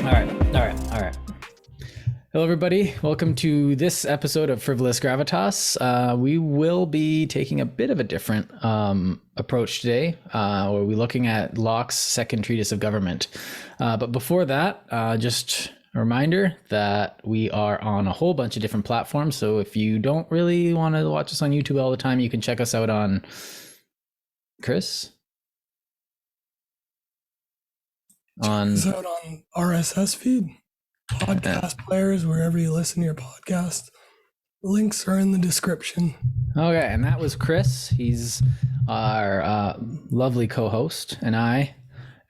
All right. Hello, everybody. Welcome to this episode of Frivolous Gravitas. We will be taking a bit of a different approach today, where we're looking at Locke's second treatise of government. But before that, just a reminder that we are on a whole bunch of different platforms. So if you don't really want to watch us on YouTube all the time, you can check us out on Chris. Check us out on RSS feed, podcast players, wherever you listen to your podcast. Links are in the description. Okay, and that was Chris. He's our lovely co-host, and I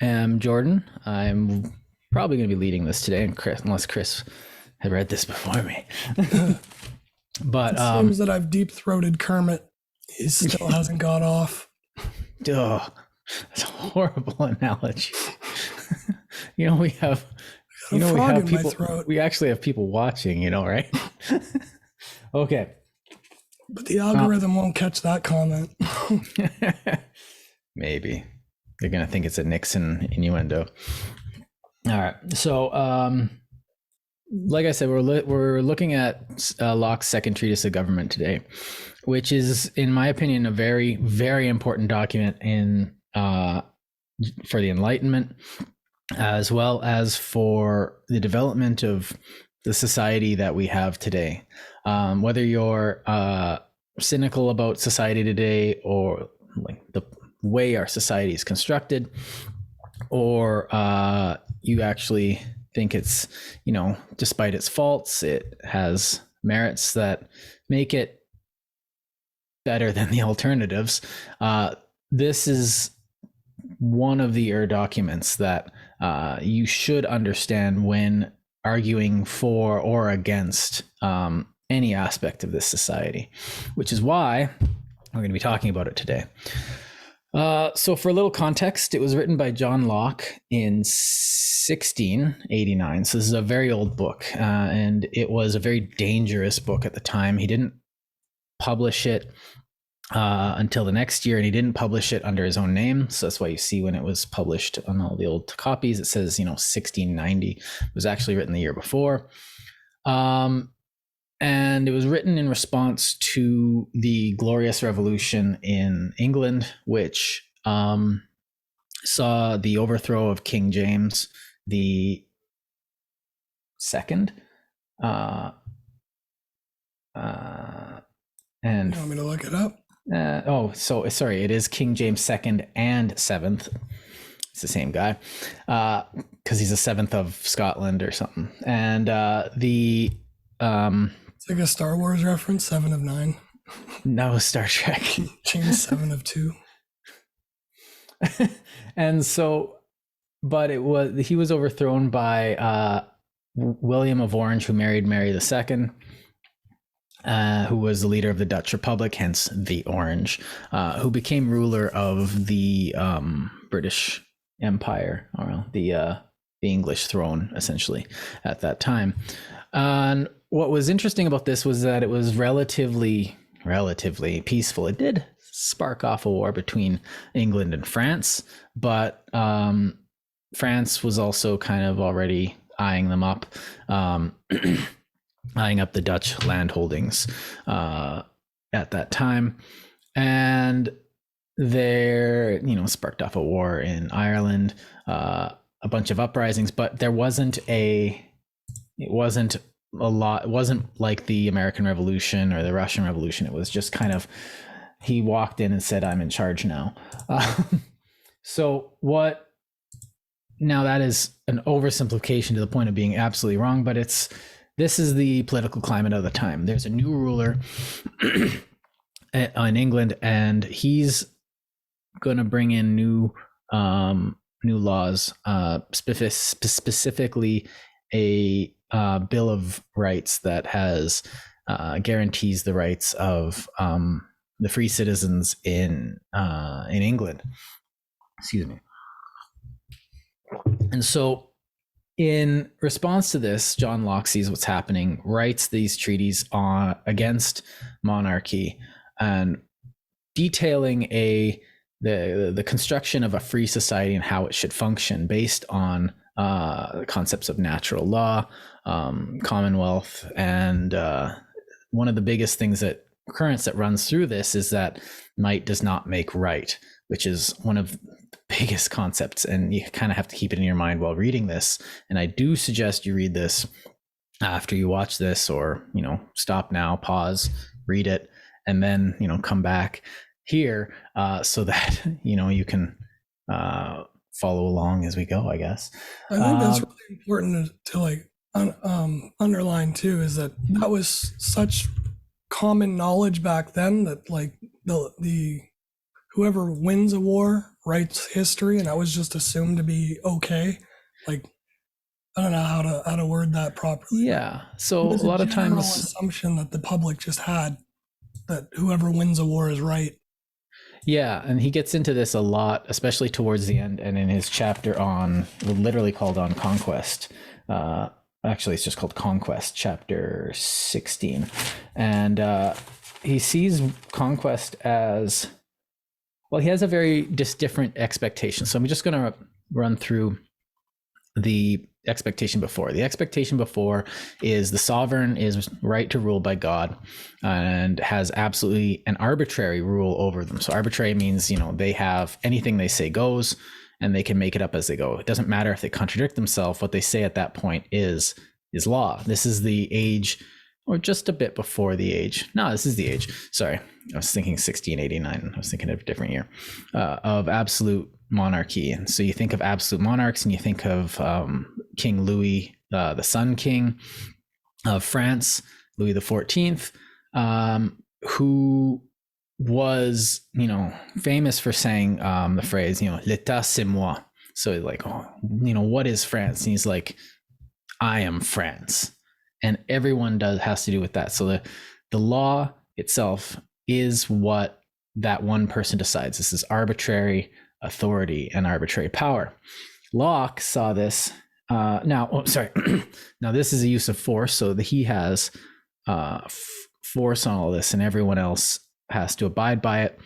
am Jordan. I'm probably going to be leading this today, and unless Chris had read this before me. But it seems that I've deep-throated Kermit. He still hasn't got off. Oh, that's a horrible analogy. We have people. We actually have people watching, right? Okay. But the algorithm won't catch that comment. Maybe they're gonna think it's a Nixon innuendo. All right. So, like I said, we're looking at Locke's second treatise of government today, which is, in my opinion, a very, very important document for the Enlightenment, as well as for the development of the society that we have today. Whether you're cynical about society today, or like the way our society is constructed, or you actually think it's, despite its faults, it has merits that make it better than the alternatives. This is one of the documents that you should understand when arguing for or against any aspect of this society, which is why we're going to be talking about it today. So for a little context, it was written by John Locke in 1689. So this is a very old book, and it was a very dangerous book at the time. He didn't publish it until the next year, and he didn't publish it under his own name. So that's why you see when it was published on all the old copies, it says 1690. It was actually written the year before, and it was written in response to the Glorious Revolution in England, which saw the overthrow of King James the Second. And you want me to look it up? Sorry, it is King James II and VII. It's the same guy, because he's the seventh of Scotland or something. And it's like a Star Wars reference, 7 of 9. No, Star Trek. James 7 of 2. And so, but he was overthrown by William of Orange, who married Mary II. Who was the leader of the Dutch Republic, hence the Orange, who became ruler of the British Empire, or the English throne, essentially, at that time. And what was interesting about this was that it was relatively peaceful. It did spark off a war between England and France, but France was also kind of already eyeing them up. Eyeing up the Dutch land holdings at that time, and there, sparked off a war in Ireland, a bunch of uprisings, but it wasn't like the American Revolution or the Russian Revolution. It was just kind of, he walked in and said, "I'm in charge now." Now that is an oversimplification to the point of being absolutely wrong, but this is the political climate of the time. There's a new ruler in England, and he's going to bring in new laws, specifically a Bill of Rights that has guarantees the rights of the free citizens in England. Excuse me. And so, in response to this, John Locke sees what's happening, writes these treaties against monarchy, and detailing the construction of a free society and how it should function based on concepts of natural law, Commonwealth, and one of the biggest currents that runs through this is that might does not make right, which is one of the biggest concepts, and you kind of have to keep it in your mind while reading this. And I do suggest you read this after you watch this, or stop now, pause, read it, and then come back here so that you can follow along as we go, I guess. I think that's really important to underline too, is that was such common knowledge back then that the whoever wins a war writes history, and that was just assumed to be okay. I don't know how to word that properly. Yeah. So a lot of times assumption that the public just had, that whoever wins a war is right. Yeah, and he gets into this a lot, especially towards the end, and in his chapter literally called on conquest. Actually, it's just called Conquest, chapter 16. And he sees conquest as, well, he has a very different expectation. So I'm just going to run through the expectation before. The expectation before is the sovereign is right to rule by God and has absolutely an arbitrary rule over them. So arbitrary means, they have anything they say goes, and they can make it up as they go. It doesn't matter if they contradict themselves. What they say at that point is law. This is the age, or just a bit before the age. No, this is the age. Sorry. I was thinking 1689. I was thinking of a different year, of absolute monarchy. And so you think of absolute monarchs, and you think of King Louis, the Sun King of France, Louis XIV, who was, famous for saying the phrase, "L'état c'est moi." So what is France? And he's like, I am France. And everyone has to do with that. So the law itself is what that one person decides. This is arbitrary authority and arbitrary power. Locke saw this. Now this is a use of force, so that he has force on all this, and everyone else has to abide by it.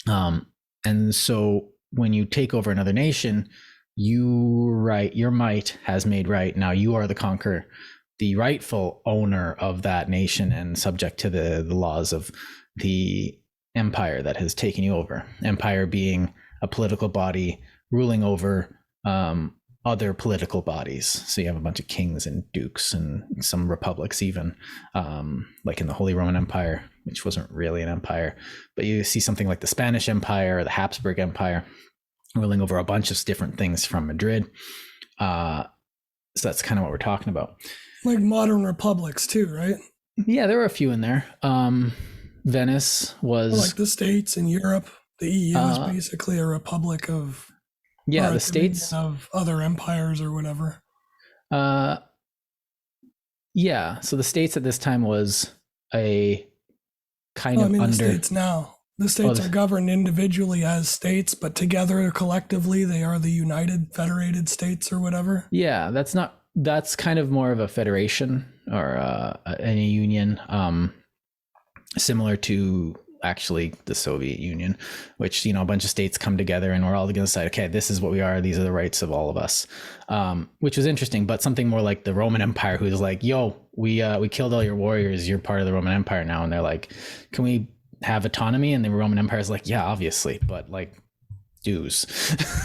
And so when you take over another nation, your might has made right. Now you are the conqueror, the rightful owner of that nation, and subject to the laws of the empire that has taken you over. Empire being a political body ruling over other political bodies. So you have a bunch of kings and dukes and some republics even, like in the Holy Roman Empire, which wasn't really an empire, but you see something like the Spanish Empire or the Habsburg Empire ruling over a bunch of different things from Madrid. So that's kind of what we're talking about. Like modern republics too, right? Yeah, there were a few in there. Venice was... like the States in Europe. The EU is basically a republic of... Yeah, the States... of other empires or whatever. Yeah, so the States at this time was a kind of the States now. The states are governed individually as states, but together, collectively, they are the United Federated States or whatever. Yeah, that's kind of more of a federation or a union, similar to actually the Soviet Union, which, a bunch of states come together and we're all going to decide, okay, this is what we are. These are the rights of all of us, which was interesting, but something more like the Roman Empire, who's like, yo, we killed all your warriors. You're part of the Roman Empire now. And they're like, can we have autonomy? And the Roman Empire is like, yeah, obviously, but like dues.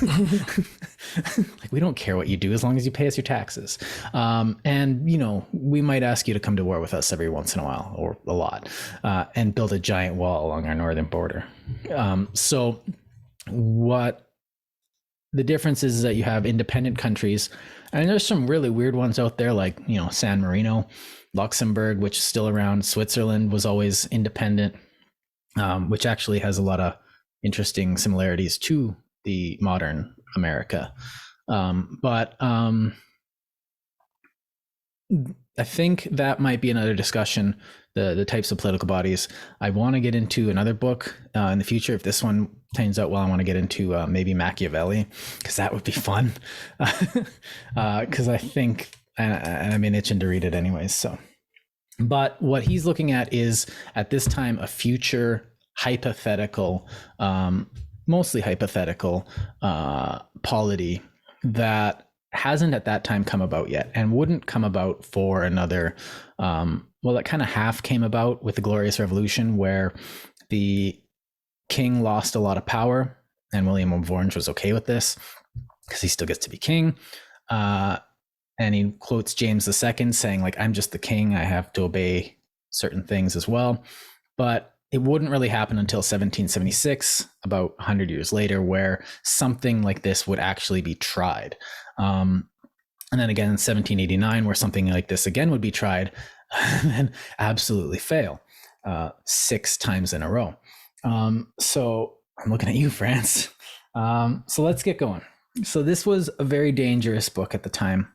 Like, we don't care what you do as long as you pay us your taxes. And we might ask you to come to war with us every once in a while, or a lot, and build a giant wall along our northern border. So what the difference is that you have independent countries, and there's some really weird ones out there, like San Marino, Luxembourg, which is still around. Switzerland was always independent, which actually has a lot of interesting similarities to the modern America. But I think that might be another discussion, the types of political bodies. I want to get into another book in the future. If this one turns out well, I want to get into maybe Machiavelli, because that would be fun. Because I think, and I've been itching to read it anyways. So, but what he's looking at is, at this time, a future hypothetical, mostly hypothetical polity that hasn't at that time come about yet, and wouldn't come about for another, well, it kind of half came about with the Glorious Revolution, where the king lost a lot of power, and William of Orange was okay with this because he still gets to be king. And he quotes James II saying, like, I'm just the king, I have to obey certain things as well. But it wouldn't really happen until 1776, about 100 years later, where something like this would actually be tried. And then again in 1789, where something like this again would be tried and absolutely fail 6 times in a row. So I'm looking at you, France. So let's get going. So this was a very dangerous book at the time,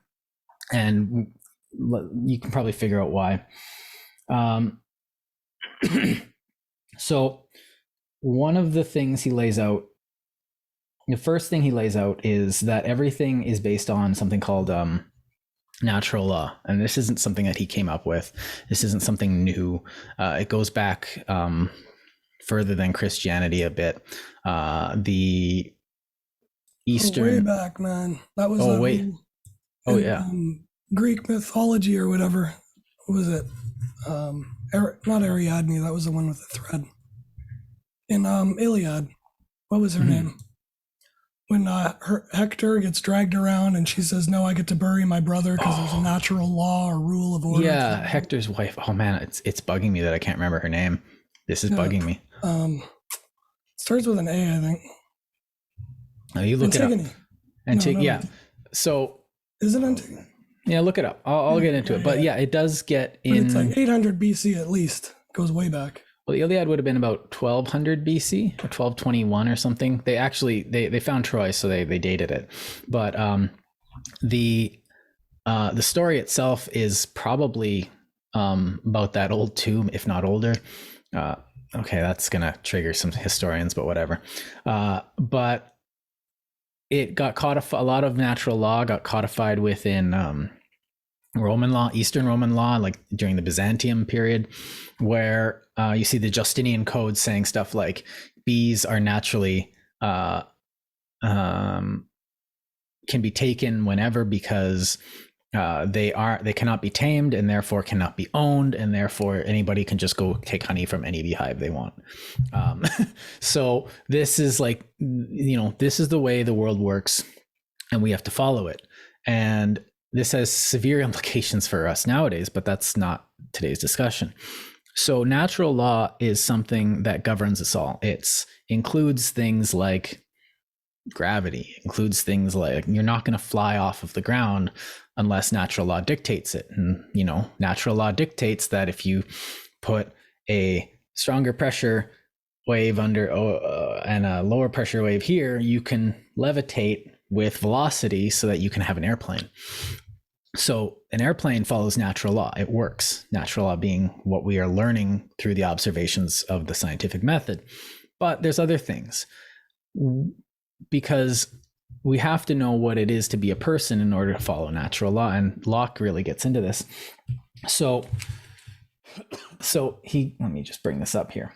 and you can probably figure out why. So one of the things he lays out, the first thing he lays out is that everything is based on something called natural law. And this isn't something that he came up with. This isn't something new. It goes back further than Christianity a bit. The Eastern... way back, man. That was Greek mythology or whatever. What was it? Not Ariadne. That was the one with the thread. In Iliad, what was her name? When Hector gets dragged around and she says, "No, I get to bury my brother because there's a natural law or rule of order." Yeah, Hector's wife. Oh man, it's bugging me that I can't remember her name. This is bugging me. Starts with an A, I think. Oh, you look Antigone. it up. Antigone. Yeah. So is it Antigone? Yeah, look it up. I'll get into it. But yeah, it does get in. It's like 800 BC at least. Goes way back. Well, the Iliad would have been about 1200 BC or 1221 or something. They actually they found Troy, so they dated it. But the story itself is probably about that old too, if not older. Okay, that's gonna trigger some historians, but whatever. But it got codified. A lot of natural law got codified within Roman law, Eastern Roman law, like during the Byzantium period, where you see the Justinian Code saying stuff like bees are naturally can be taken whenever because they cannot be tamed and therefore cannot be owned, and therefore anybody can just go take honey from any beehive they want. So this is like, this is the way the world works, and we have to follow it. And this has severe implications for us nowadays, but that's not today's discussion. So natural law is something that governs us all. It includes things like gravity, includes things like you're not going to fly off of the ground unless natural law dictates it. And, natural law dictates that if you put a stronger pressure wave under and a lower pressure wave here, you can levitate with velocity so that you can have an airplane. So an airplane follows natural law. It works. Natural law being what we are learning through the observations of the scientific method. But there's other things, because we have to know what it is to be a person in order to follow natural law. And Locke really gets into this. So let me just bring this up here.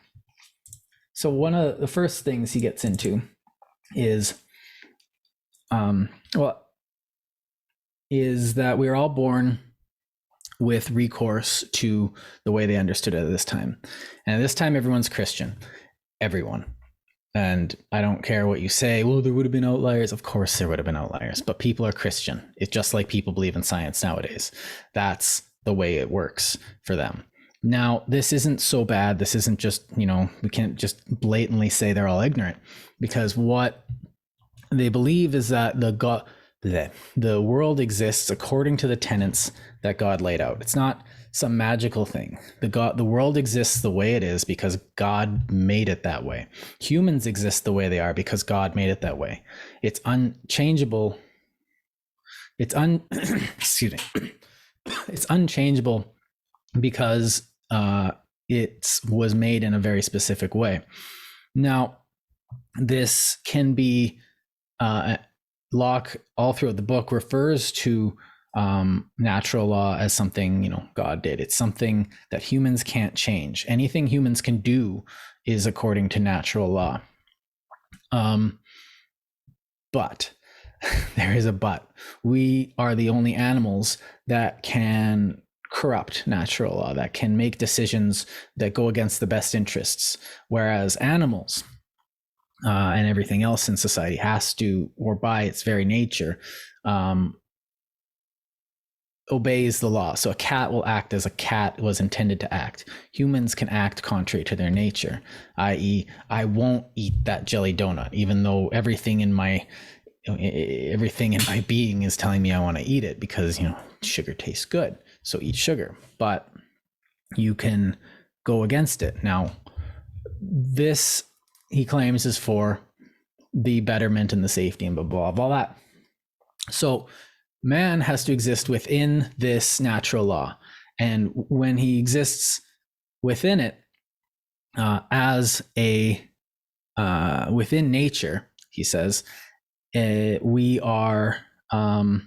So one of the first things he gets into is that we're all born with recourse to the way they understood it at this time. And at this time, everyone's Christian. Everyone. And I don't care what you say. Well, there would have been outliers. Of course there would have been outliers, but people are Christian. It's just like people believe in science nowadays. That's the way it works for them. Now, this isn't so bad. This isn't just, we can't just blatantly say they're all ignorant, because what they believe is that the world exists according to the tenets that God laid out. It's not some magical thing. The world exists the way it is because God made it that way. Humans exist the way they are because God made it that way. It's unchangeable. It's It's unchangeable because it was made in a very specific way. Now, this can be Locke, all throughout the book, refers to natural law as something, God did. It's something that humans can't change. Anything humans can do is according to natural law. But There is a but. We are the only animals that can corrupt natural law, that can make decisions that go against the best interests, whereas animals and everything else in society has to, or by its very nature, obeys the law. So a cat will act as a cat was intended to act. Humans can act contrary to their nature, i.e., I won't eat that jelly donut, even though everything in my being is telling me I want to eat it, because sugar tastes good, so eat sugar. But you can go against it. Now, this, he claims, is for the betterment and the safety and blah blah blah that. So man has to exist within this natural law, and when he exists within it, as a within nature, he says, we are well,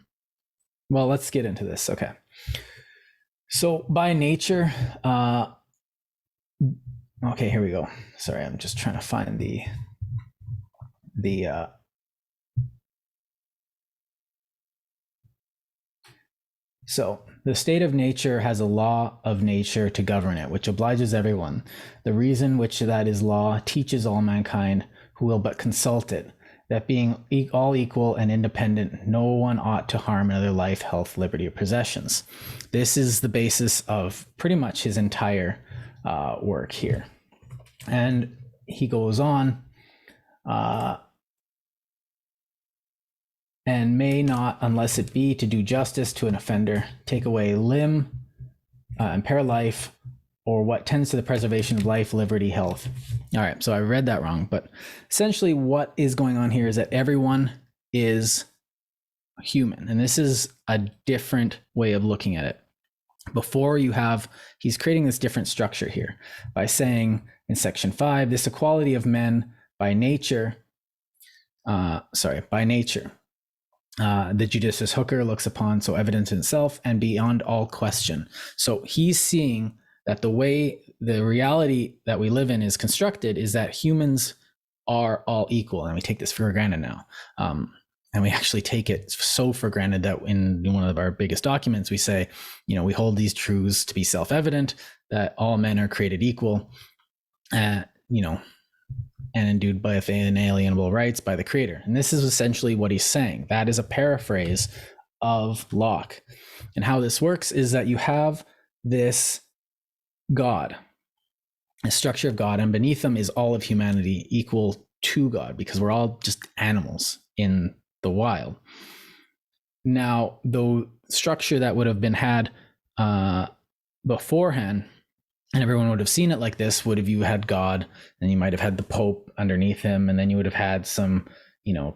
let's get into this. Okay, so by nature, okay, here we go. Sorry, I'm just trying to find the so the state of nature has a law of nature to govern it, which obliges everyone. The reason which that is law teaches all mankind who will but consult it, that being all equal and independent, no one ought to harm another life, health, liberty, or possessions. This is the basis of pretty much his entire work here. And he goes on, and may not, unless it be to do justice to an offender, take away limb, impair life, or what tends to the preservation of life, liberty, health. All right, so I read that wrong, but essentially what is going on here is that everyone is human, and this is a different way of looking at it. Before you have, he's creating this different structure here by saying in section 5, this equality of men by nature, the judicious hooker looks upon so evident in itself and beyond all question. So he's seeing that the way the reality that we live in is constructed is that humans are all equal, and we take this for granted now. And we actually take it so for granted that in one of our biggest documents, we say, we hold these truths to be self-evident, that all men are created equal, and endued by inalienable rights by the Creator. And this is essentially what he's saying. That is a paraphrase of Locke. And how this works is that you have this God, a structure of God, and beneath them is all of humanity equal to God, because we're all just animals in the wild. Now, the structure that would have been had beforehand, and everyone would have seen it like this, would have, you had God, and you might have had the Pope underneath him, and then you would have had some,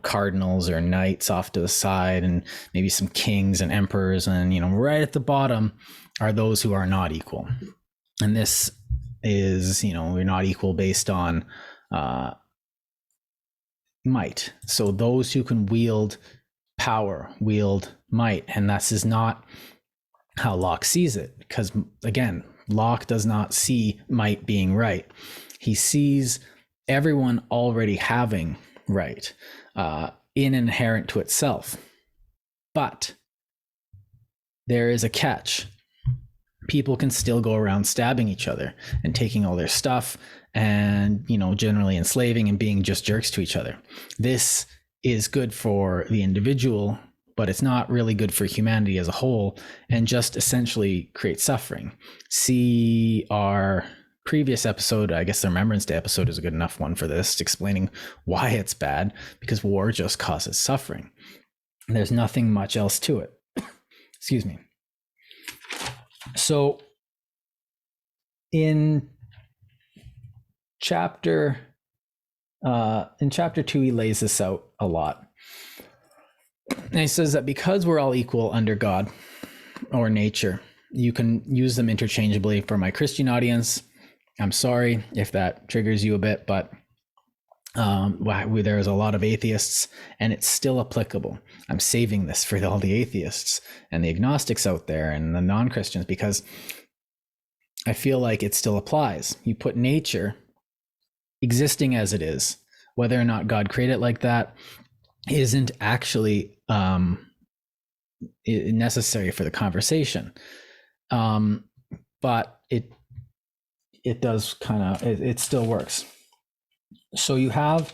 cardinals or knights off to the side, and maybe some kings and emperors, and right at the bottom are those who are not equal. And this is, we're not equal based on might. So those who can wield power, wield might, and this is not how Locke sees it, because again, Locke does not see might being right. He sees everyone already having right, inherent to itself. But there is a catch. People can still go around stabbing each other and taking all their stuff and, generally enslaving and being just jerks to each other. This is good for the individual, but it's not really good for humanity as a whole, and just essentially creates suffering. See our previous episode, I guess the Remembrance Day episode is a good enough one for this, explaining why it's bad, because war just causes suffering. There's nothing much else to it. Excuse me. So in chapter 2, he lays this out a lot. And he says that because we're all equal under God or nature, you can use them interchangeably. For my Christian audience, I'm sorry if that triggers you a bit, but there's a lot of atheists, and it's still applicable. I'm saving this for all the atheists and the agnostics out there and the non-Christians, because I feel like it still applies. You put nature existing as it is, whether or not God created it like that, isn't actually necessary for the conversation. But it does kind of, it still works. So you have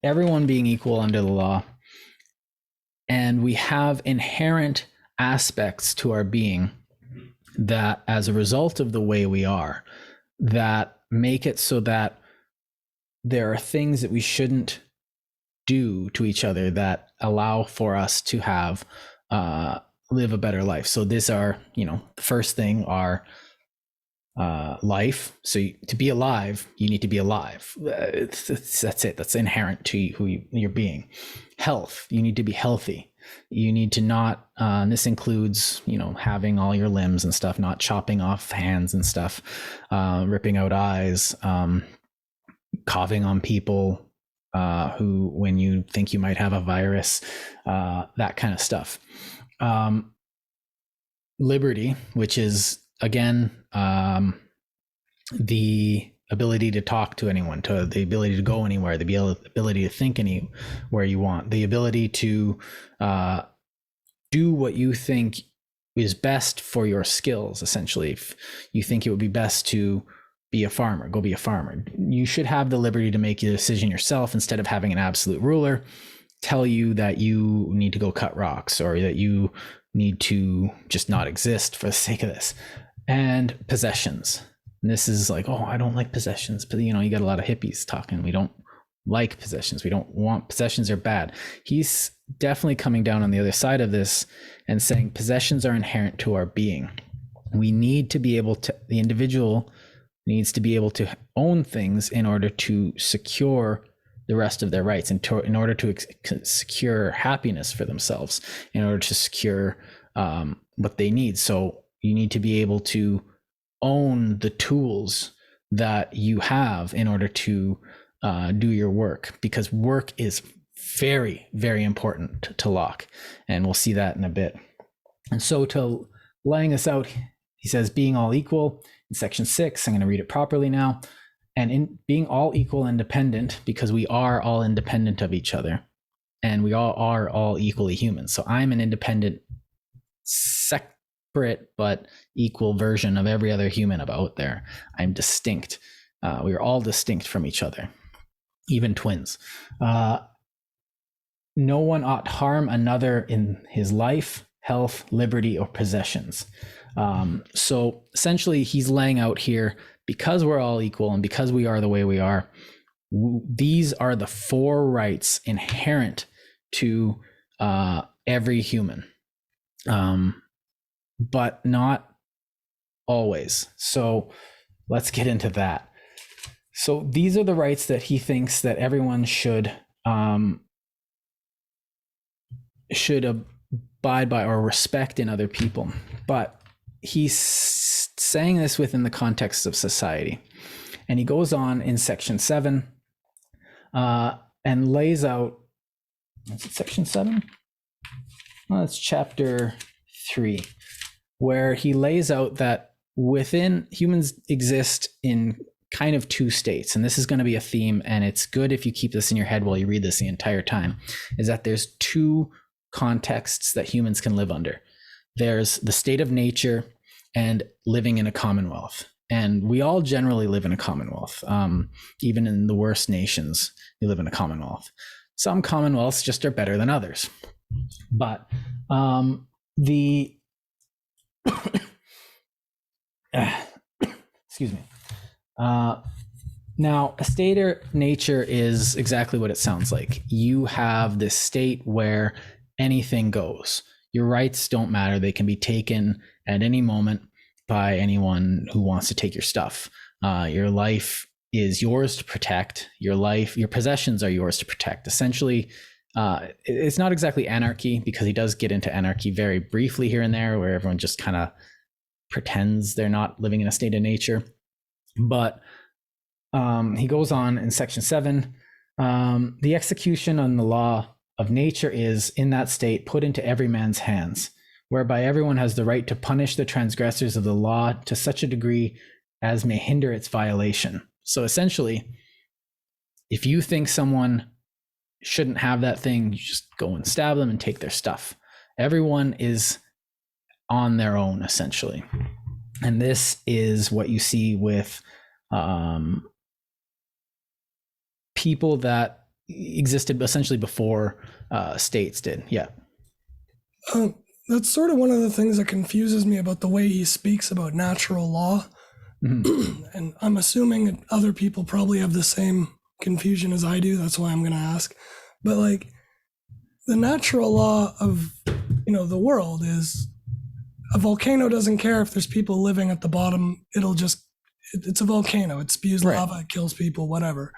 everyone being equal under the law, and we have inherent aspects to our being that, as a result of the way we are, that make it so that there are things that we shouldn't do to each other that allow for us to have live a better life. So these are, the first thing are life. So to be alive, you need to be alive. That's it. That's inherent to who you're being. Health, you need to be healthy. You need to not, this includes, having all your limbs and stuff, not chopping off hands and stuff, ripping out eyes, coughing on people who, when you think you might have a virus, that kind of stuff. Liberty, which is, again, the ability to talk to anyone, to the ability to go anywhere, the ability to think anywhere you want, the ability to do what you think is best for your skills. Essentially, if you think it would be best to be a farmer, go be a farmer. You should have the liberty to make a decision yourself, instead of having an absolute ruler tell you that you need to go cut rocks, or that you need to just not exist for the sake of this. And possessions. And this is like, oh, I don't like possessions. But, you got a lot of hippies talking. We don't like possessions. We don't want, possessions are bad. He's definitely coming down on the other side of this and saying possessions are inherent to our being. We need to be able to, the individual needs to be able to own things in order to secure the rest of their rights, and in order to secure happiness for themselves, in order to secure what they need. So you need to be able to own the tools that you have in order to do your work, because work is very, very important to Locke, and we'll see that in a bit. And so, to laying this out, he says, being all equal in section 6, I'm going to read it properly now. And in being all equal and independent, because we are all independent of each other, and we all are all equally human. So I'm an independent, separate, but equal version of every other human out there. I'm distinct. We are all distinct from each other, even twins. No one ought harm another in his life, health, liberty, or possessions. So essentially, he's laying out here, because we're all equal and because we are the way we are, these are the 4 rights inherent to every human, but not always. So let's get into that. So these are the rights that he thinks that everyone should abide by or respect in other people. But he's saying this within the context of society. And he goes on in section 7 and lays out, is it section 7? Well, it's chapter 3, where he lays out that within humans exist in kind of 2 states. And this is going to be a theme, and it's good if you keep this in your head while you read this the entire time, is that there's 2 contexts that humans can live under. There's the state of nature and living in a commonwealth. And we all generally live in a commonwealth. Even in the worst nations, you live in a commonwealth. Some commonwealths just are better than others. But excuse me. Now, a state of nature is exactly what it sounds like. You have this state where anything goes. Your rights don't matter. They can be taken at any moment by anyone who wants to take your stuff. Your life is yours to protect. Your possessions are yours to protect. Essentially, it's not exactly anarchy, because he does get into anarchy very briefly here and there, where everyone just kind of pretends they're not living in a state of nature. But he goes on in section 7, the execution on the law of nature is, in that state, put into every man's hands, whereby everyone has the right to punish the transgressors of the law to such a degree as may hinder its violation. So essentially, if you think someone shouldn't have that thing, you just go and stab them and take their stuff. Everyone is on their own, essentially. And this is what you see with people that existed essentially before states did. Yeah. That's sort of one of the things that confuses me about the way he speaks about natural law. Mm-hmm. And I'm assuming other people probably have the same confusion as I do. That's why I'm going to ask. But like the natural law of, the world is a volcano doesn't care if there's people living at the bottom. It's a volcano. It spews lava, it kills people, whatever.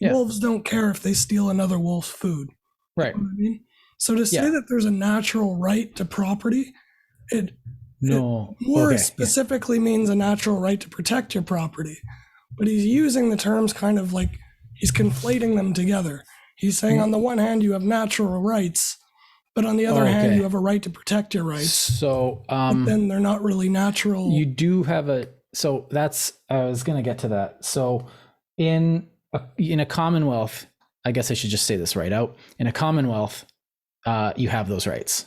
Yeah. Wolves don't care if they steal another wolf's food. Right. You know what I mean? So to say that there's a natural right to property, it more specifically means a natural right to protect your property. But he's using the terms kind of like he's conflating them together. He's saying on the one hand, you have natural rights, but on the other hand, you have a right to protect your rights. So but then they're not really natural. You do have I was going to get to that. So in a Commonwealth, I guess I should just say this right out. In a Commonwealth, you have those rights.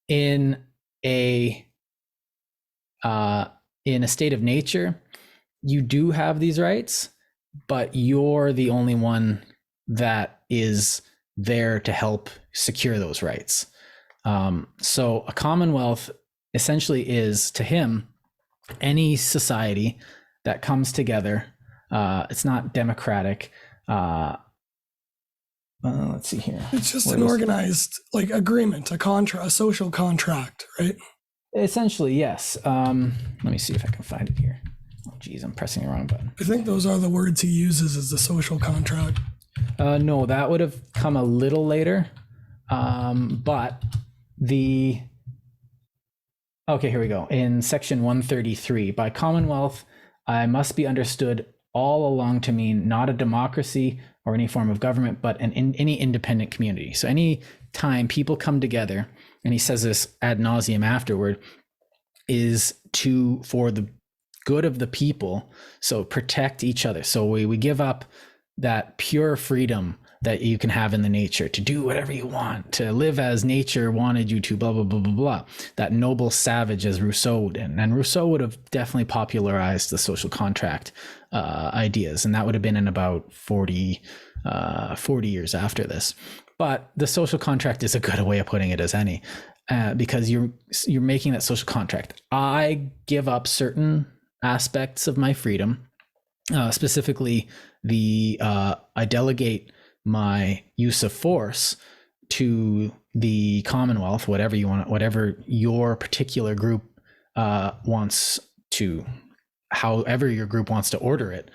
In a state of nature, you do have these rights, but you're the only one that is there to help secure those rights. So a Commonwealth essentially is, to him, any society that comes together. It's not democratic. Let's see here. It's just an organized agreement, a social contract, right? Essentially, yes. Let me see if I can find it here. Oh, geez, I'm pressing the wrong button. I think those are the words he uses as the social contract. No, that would have come a little later. But okay, here we go. In section 133, by Commonwealth, I must be understood all along to mean not a democracy or any form of government, but any independent community. So any time people come together, and he says this ad nauseum afterward, is for the good of the people. So protect each other. So we give up that pure freedom that you can have in the nature to do whatever you want, to live as nature wanted you to, blah, blah, blah, blah, blah. That noble savage, as Rousseau did. And Rousseau would have definitely popularized the social contract ideas. And that would have been in about 40 years after this. But the social contract is a good way of putting it as any, because you're making that social contract. I give up certain aspects of my freedom, specifically I delegate my use of force to the Commonwealth, whatever your particular group wants to, however your group wants to order it,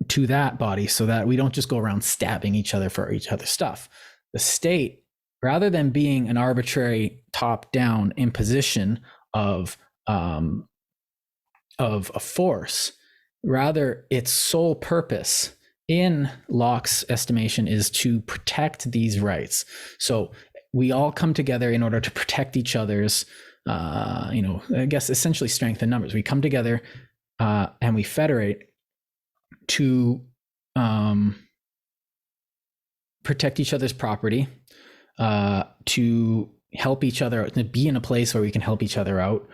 to that body, so that we don't just go around stabbing each other for each other's stuff. The state, rather than being an arbitrary top-down imposition of a force, rather its sole purpose, in Locke's estimation, is to protect these rights. So we all come together in order to protect each other's, I guess essentially strength in numbers. We come together and we federate to protect each other's property, to help each other, to be in a place where we can help each other out,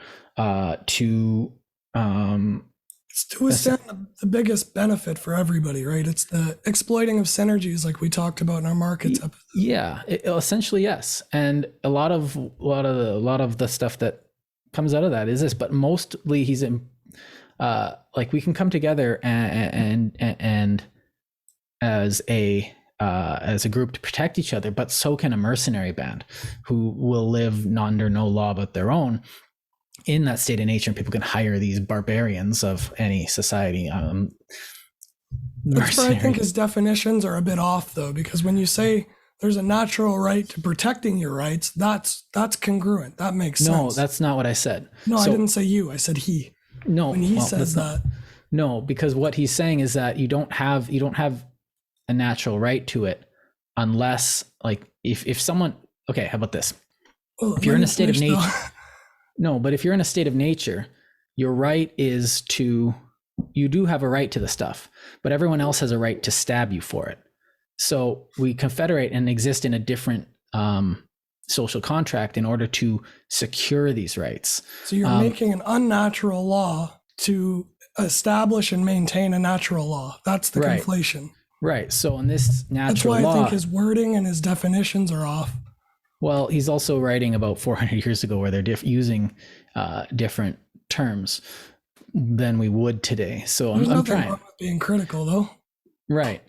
it's to withstand the biggest benefit for everybody, right? It's the exploiting of synergies, like we talked about in our markets episode. Yeah, essentially, yes. And a lot of the stuff that comes out of that is this, but mostly he's in, we can come together and as a group to protect each other, but so can a mercenary band who will live under no law but their own in that state of nature, and people can hire these barbarians of any society. That's where I think his definitions are a bit off, though, because when you say there's a natural right to protecting your rights, that's congruent. That makes sense. No, that's not what I said. No, I didn't say you. I said he. No, when he says that. No, because what he's saying is that you don't have a natural right to it unless, if someone. Okay, how about this? Well, if you're in a state of nature. No, but if you're in a state of nature, your right is you do have a right to the stuff, but everyone else has a right to stab you for it. So we confederate and exist in a different social contract in order to secure these rights. So you're making an unnatural law to establish and maintain a natural law. That's the Right. conflation. Right. So in this natural That's why law, I think his wording and his definitions are off. well, he's also writing about 400 years ago where they're using different terms than we would today. So I'm trying. Wrong with being critical, though. Right.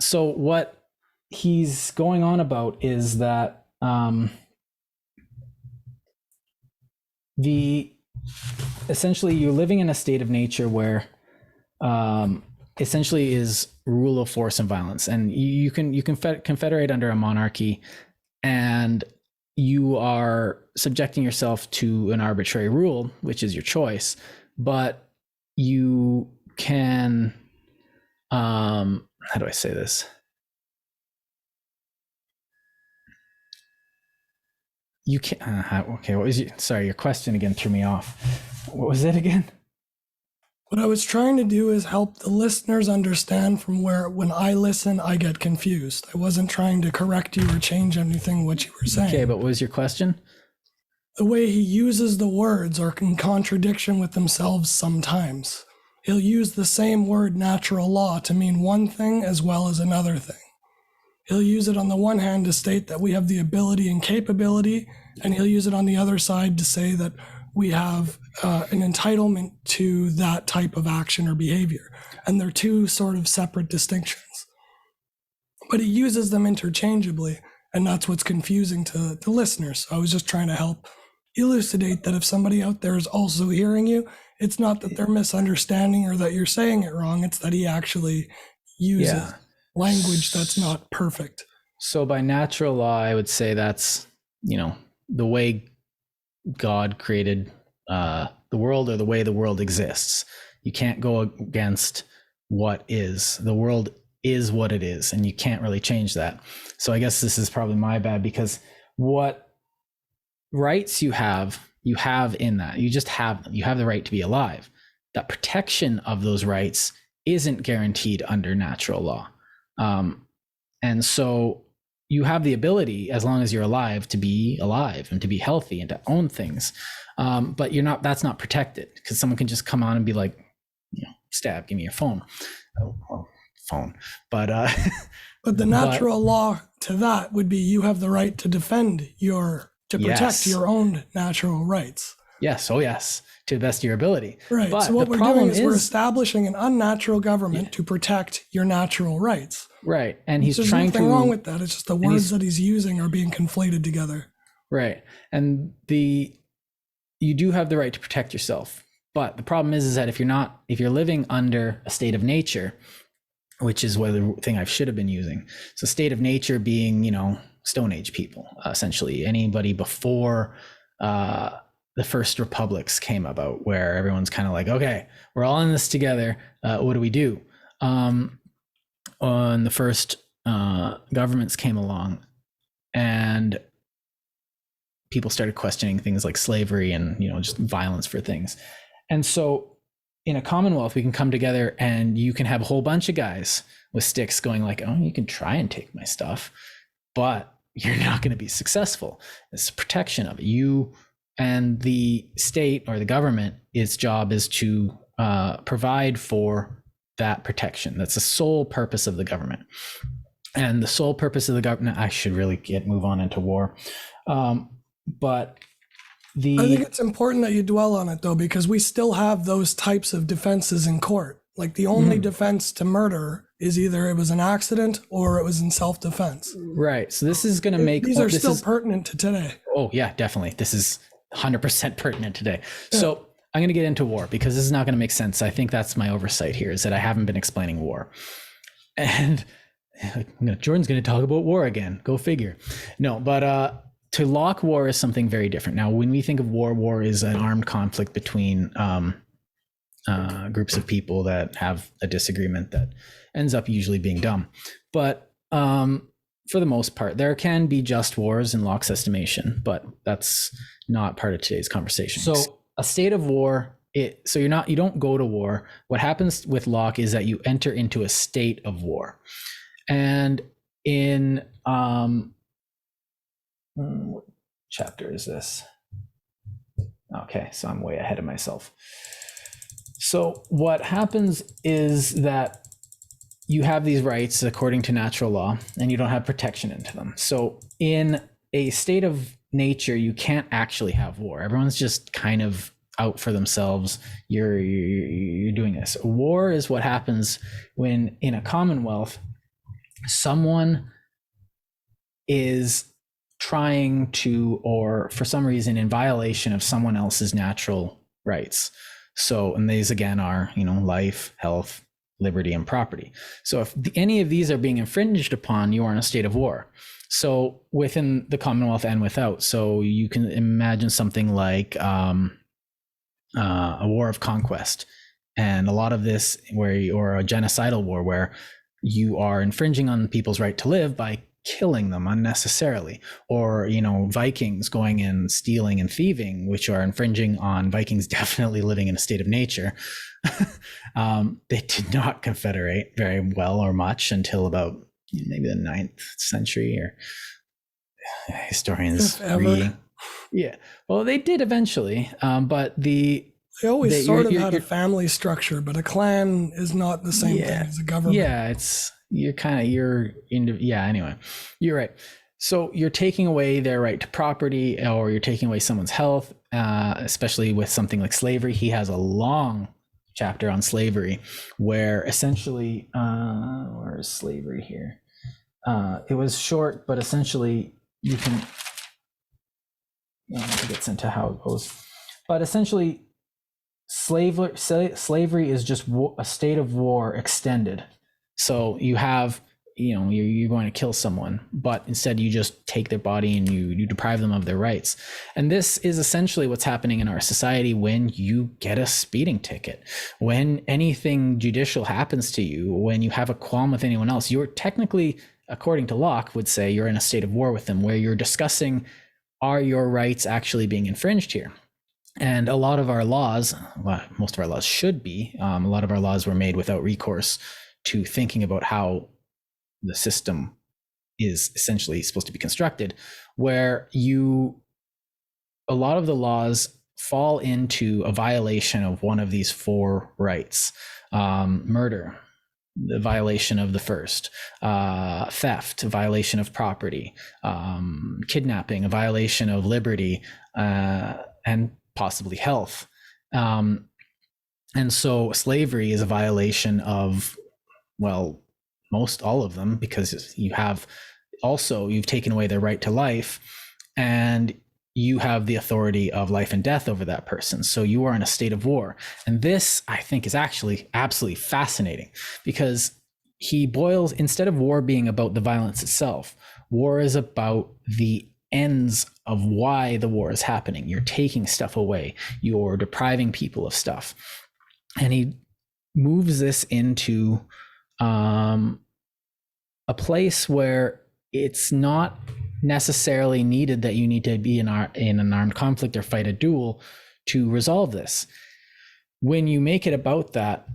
So what he's going on about is that essentially you're living in a state of nature where essentially is rule of force and violence, and you can confederate under a monarchy, and you are subjecting yourself to an arbitrary rule, which is your choice, but you can how do I say this? You can't. Okay, what was your question again? Threw me off. What was it again? What I was trying to do is help the listeners understand from where, when I listen, I get confused. I wasn't trying to correct you or change anything what you were saying. Okay, but what was your question? The way he uses the words are in contradiction with themselves sometimes. He'll use the same word natural law to mean one thing as well as another thing. He'll use it on the one hand to state that we have the ability and capability, and he'll use it on the other side to say that we have an entitlement to that type of action or behavior. And they're two sort of separate distinctions. But he uses them interchangeably, and that's what's confusing to the listeners. So I was just trying to help elucidate that if somebody out there is also hearing you, it's not that they're misunderstanding or that you're saying it wrong, it's that he actually uses language that's not perfect. So by natural law, I would say that's, the way God created the world, or the way the world exists. You can't go against what is. The world is what it is, and you can't really change that. So I guess this is probably my bad, because what rights you have in that. You just have them. You have the right to be alive. That protection of those rights isn't guaranteed under natural law. And so you have the ability, as long as you're alive, to be alive and to be healthy and to own things. But that's not protected, because someone can just come on and be like, stab, give me your phone. Phone. But the natural law to that would be you have the right to defend protect your own natural rights. Yes. Oh, yes. To the best of your ability. Right. But so what we're doing is we're establishing an unnatural government to protect your natural rights. Right. And he's There's trying to. There's nothing wrong with that. It's just the words that he's using are being conflated together. Right. And you do have the right to protect yourself. But the problem is that if you're living under a state of nature, which is the thing I should have been using. So state of nature being, Stone Age people, essentially anybody before the first republics came about, where everyone's kind of like, okay, we're all in this together. What do we do? When the first governments came along, and people started questioning things like slavery and, just violence for things. And so in a Commonwealth, we can come together, and you can have a whole bunch of guys with sticks going like, oh, you can try and take my stuff, but you're not going to be successful. It's protection of it. You and the state or the government, its job is to provide for that protection. That's the sole purpose of the government. And the sole purpose of the government, I should really move on into war. But I think it's important that you dwell on it, though, because we still have those types of defenses in court. Like the only defense to murder is either it was an accident or it was in self-defense. Right. So this is going to make... These are still pertinent to today. Oh, yeah, definitely. This is 100% pertinent today. Yeah. So I'm going to get into war, because this is not going to make sense. I think that's my oversight here, is that I haven't been explaining war. And Jordan's going to talk about war again. Go figure. No, but... to Locke, war is something very different. Now, when we think of war is an armed conflict between groups of people that have a disagreement that ends up usually being dumb. But for the most part, there can be just wars in Locke's estimation, but that's not part of today's conversation. So a state of war, you don't go to war. What happens with Locke is that you enter into a state of war. And in what chapter is this? Okay, so I'm way ahead of myself. So what happens is that you have these rights according to natural law, and you don't have protection into them. So in a state of nature, you can't actually have war. Everyone's just kind of out for themselves. You're doing this. War is what happens when in a commonwealth, someone is trying to, or for some reason in violation of someone else's natural rights. So, and these again are, life, health, liberty, and property. So if any of these are being infringed upon, you are in a state of war. So within the Commonwealth and without. So you can imagine something like a war of conquest. And a lot of this or a genocidal war where you are infringing on people's right to live by killing them unnecessarily, or Vikings going and stealing and thieving, which are infringing on Vikings definitely living in a state of nature. They did not confederate very well or much until about maybe the 9th century, or historians reading. Yeah, well, they did eventually, but they always had a family structure, but a clan is not the same thing as a government. Yeah, anyway, you're right. So you're taking away their right to property, or you're taking away someone's health, especially with something like slavery. He has a long chapter on slavery where essentially, where is slavery here? It was short, but essentially you can, it gets into how it goes. But essentially, slavery is just a state of war extended. So you have, you're going to kill someone, but instead you just take their body and you deprive them of their rights. And this is essentially what's happening in our society when you get a speeding ticket, when anything judicial happens to you, when you have a qualm with anyone else. You're technically, according to Locke, would say you're in a state of war with them, where you're discussing, are your rights actually being infringed here? And a lot of our laws, well, most of our laws should be, a lot of our laws were made without recourse to thinking about how the system is essentially supposed to be constructed, where a lot of the laws fall into a violation of one of these 4 rights. Murder, the violation of the first, theft, a violation of property, kidnapping, a violation of liberty, and possibly health. And so slavery is a violation of, well, most all of them, because you've taken away their right to life, and you have the authority of life and death over that person. So you are in a state of war. And this, I think, is actually absolutely fascinating, because he boils, instead of war being about the violence itself, war is about the ends of why the war is happening. You're taking stuff away. You're depriving people of stuff. And he moves this into a place where it's not necessarily needed that you need to be in an armed conflict or fight a duel to resolve this. When you make it about that,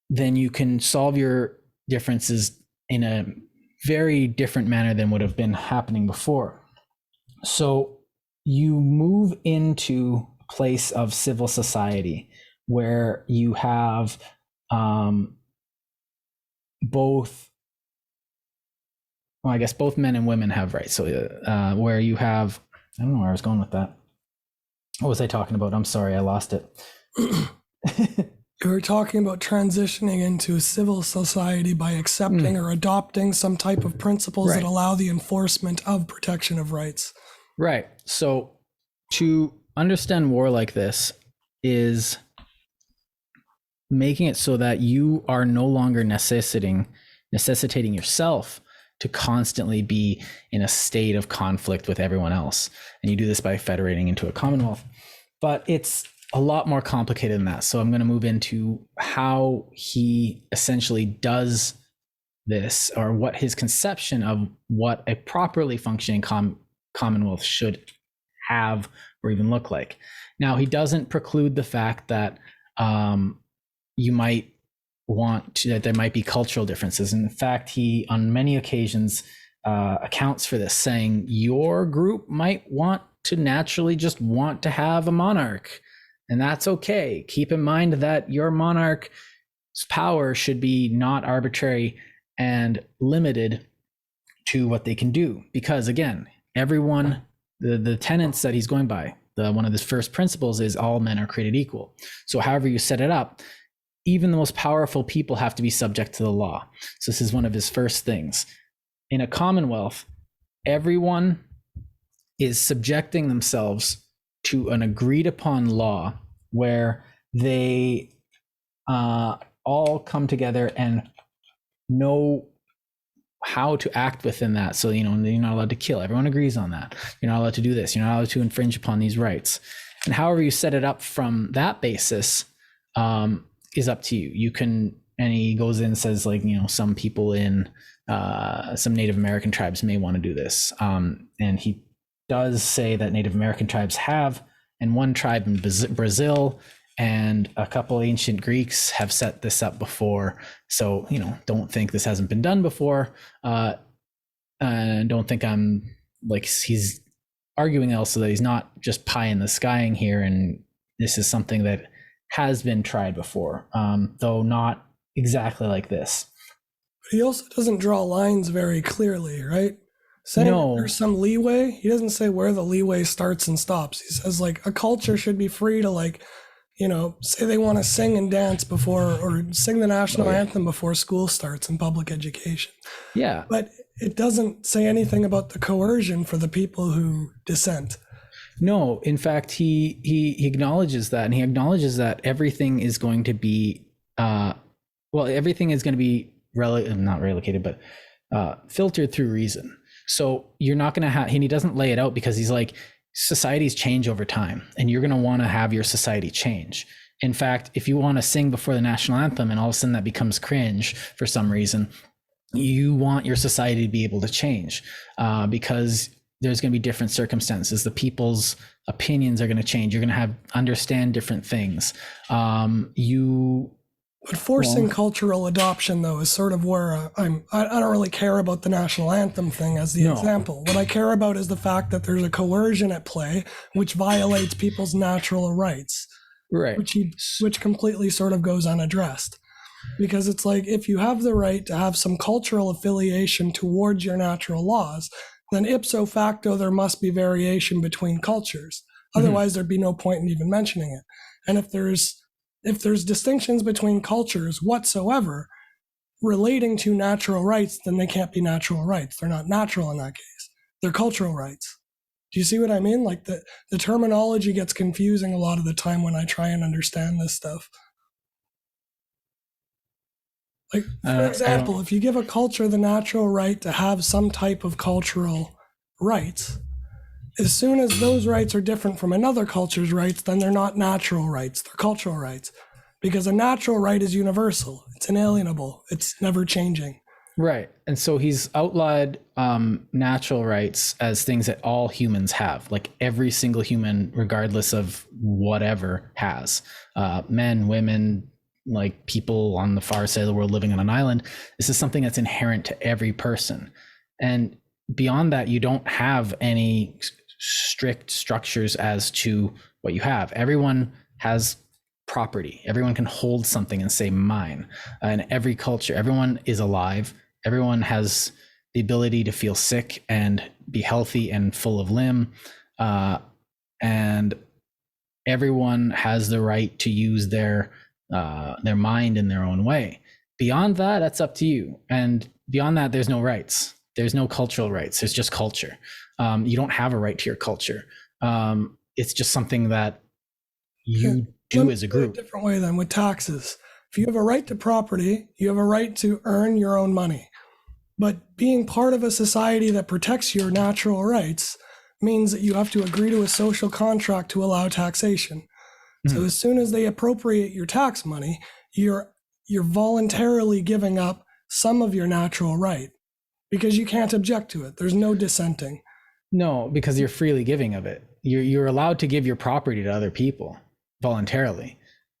then you can solve your differences in a very different manner than would have been happening before. So you move into a place of civil society where you have both men and women have rights. So where you have, I don't know where I was going with that. What was I talking about? I'm sorry, I lost it. You were talking about transitioning into civil society by accepting or adopting some type of principles that allow the enforcement of protection of rights. Right. So to understand war like this is making it so that you are no longer necessitating yourself to constantly be in a state of conflict with everyone else. And you do this by federating into a commonwealth. But it's a lot more complicated than that. So I'm going to move into how he essentially does this, or what his conception of what a properly functioning commonwealth should have or even look like. Now, he doesn't preclude the fact that you might that there might be cultural differences. In fact, he on many occasions accounts for this, saying your group might want to naturally just want to have a monarch, and that's okay. Keep in mind that your monarch's power should be not arbitrary and limited to what they can do, because again, everyone, the tenets that he's going by, one of his first principles is all men are created equal. So however you set it up, even the most powerful people have to be subject to the law. So this is one of his first things. In a commonwealth, everyone is subjecting themselves to an agreed upon law where they all come together and know how to act within that. So, you're not allowed to kill. Everyone agrees on that. You're not allowed to do this. You're not allowed to infringe upon these rights. And however you set it up from that basis is up to you. You can, and he goes in and says, like, some people in some Native American tribes may want to do this. And he does say that Native American tribes have, and one tribe in Brazil and a couple ancient Greeks have set this up before. So, don't think this hasn't been done before. And don't think I'm like, he's arguing also that he's not just pie in the skying here. And this is something that has been tried before, though not exactly like this. But he also doesn't draw lines very clearly, right? Saying there's some leeway. He doesn't say where the leeway starts and stops. He says, like, a culture should be free to, like, say they want to sing and dance before, or sing the national anthem before school starts in public education. Yeah. But it doesn't say anything about the coercion for the people who dissent. No, in fact, he acknowledges that, and he acknowledges that everything is going to be, everything is going to be not relocated, but filtered through reason. So you're not going to have, and he doesn't lay it out because he's like, societies change over time, and you're going to want to have your society change. In fact, if you want to sing before the national anthem and all of a sudden that becomes cringe for some reason, you want your society to be able to change because there's going to be different circumstances. The people's opinions are going to change. You're going to understand different things. But forcing cultural adoption, though, is sort of where I don't really care about the national anthem thing as the example. What I care about is the fact that there's a coercion at play, which violates people's natural rights, right? Which completely sort of goes unaddressed. Because it's like, if you have the right to have some cultural affiliation towards your natural laws, then ipso facto there must be variation between cultures. Otherwise, there'd be no point in even mentioning it. And if there's distinctions between cultures whatsoever relating to natural rights, then they can't be natural rights. They're not natural in that case. They're cultural rights. Do you see what I mean? Like, the terminology gets confusing a lot of the time when I try and understand this stuff. Like, for example, if you give a culture the natural right to have some type of cultural rights, as soon as those rights are different from another culture's rights, then they're not natural rights, they're cultural rights. Because a natural right is universal, it's inalienable, it's never changing. Right. And so he's outlawed natural rights as things that all humans have, like every single human, regardless of whatever, has. Men, women, like people on the far side of the world living on an island. This is something that's inherent to every person. And beyond that, you don't have any strict structures as to what you have. Everyone has property. Everyone can hold something and say mine. In every culture, everyone is alive. Everyone has the ability to feel sick and be healthy and full of limb. And everyone has the right to use their mind in their own way. Beyond that, that's up to you. And beyond that, there's no rights. There's no cultural rights. There's just culture. You don't have a right to your culture. It's just something that you do as a group. A different way then with taxes. If you have a right to property, you have a right to earn your own money. But being part of a society that protects your natural rights means that you have to agree to a social contract to allow taxation. So as soon as they appropriate your tax money, you're voluntarily giving up some of your natural right because you can't object to it. There's no dissenting. No, because you're freely giving of it. You're allowed to give your property to other people voluntarily.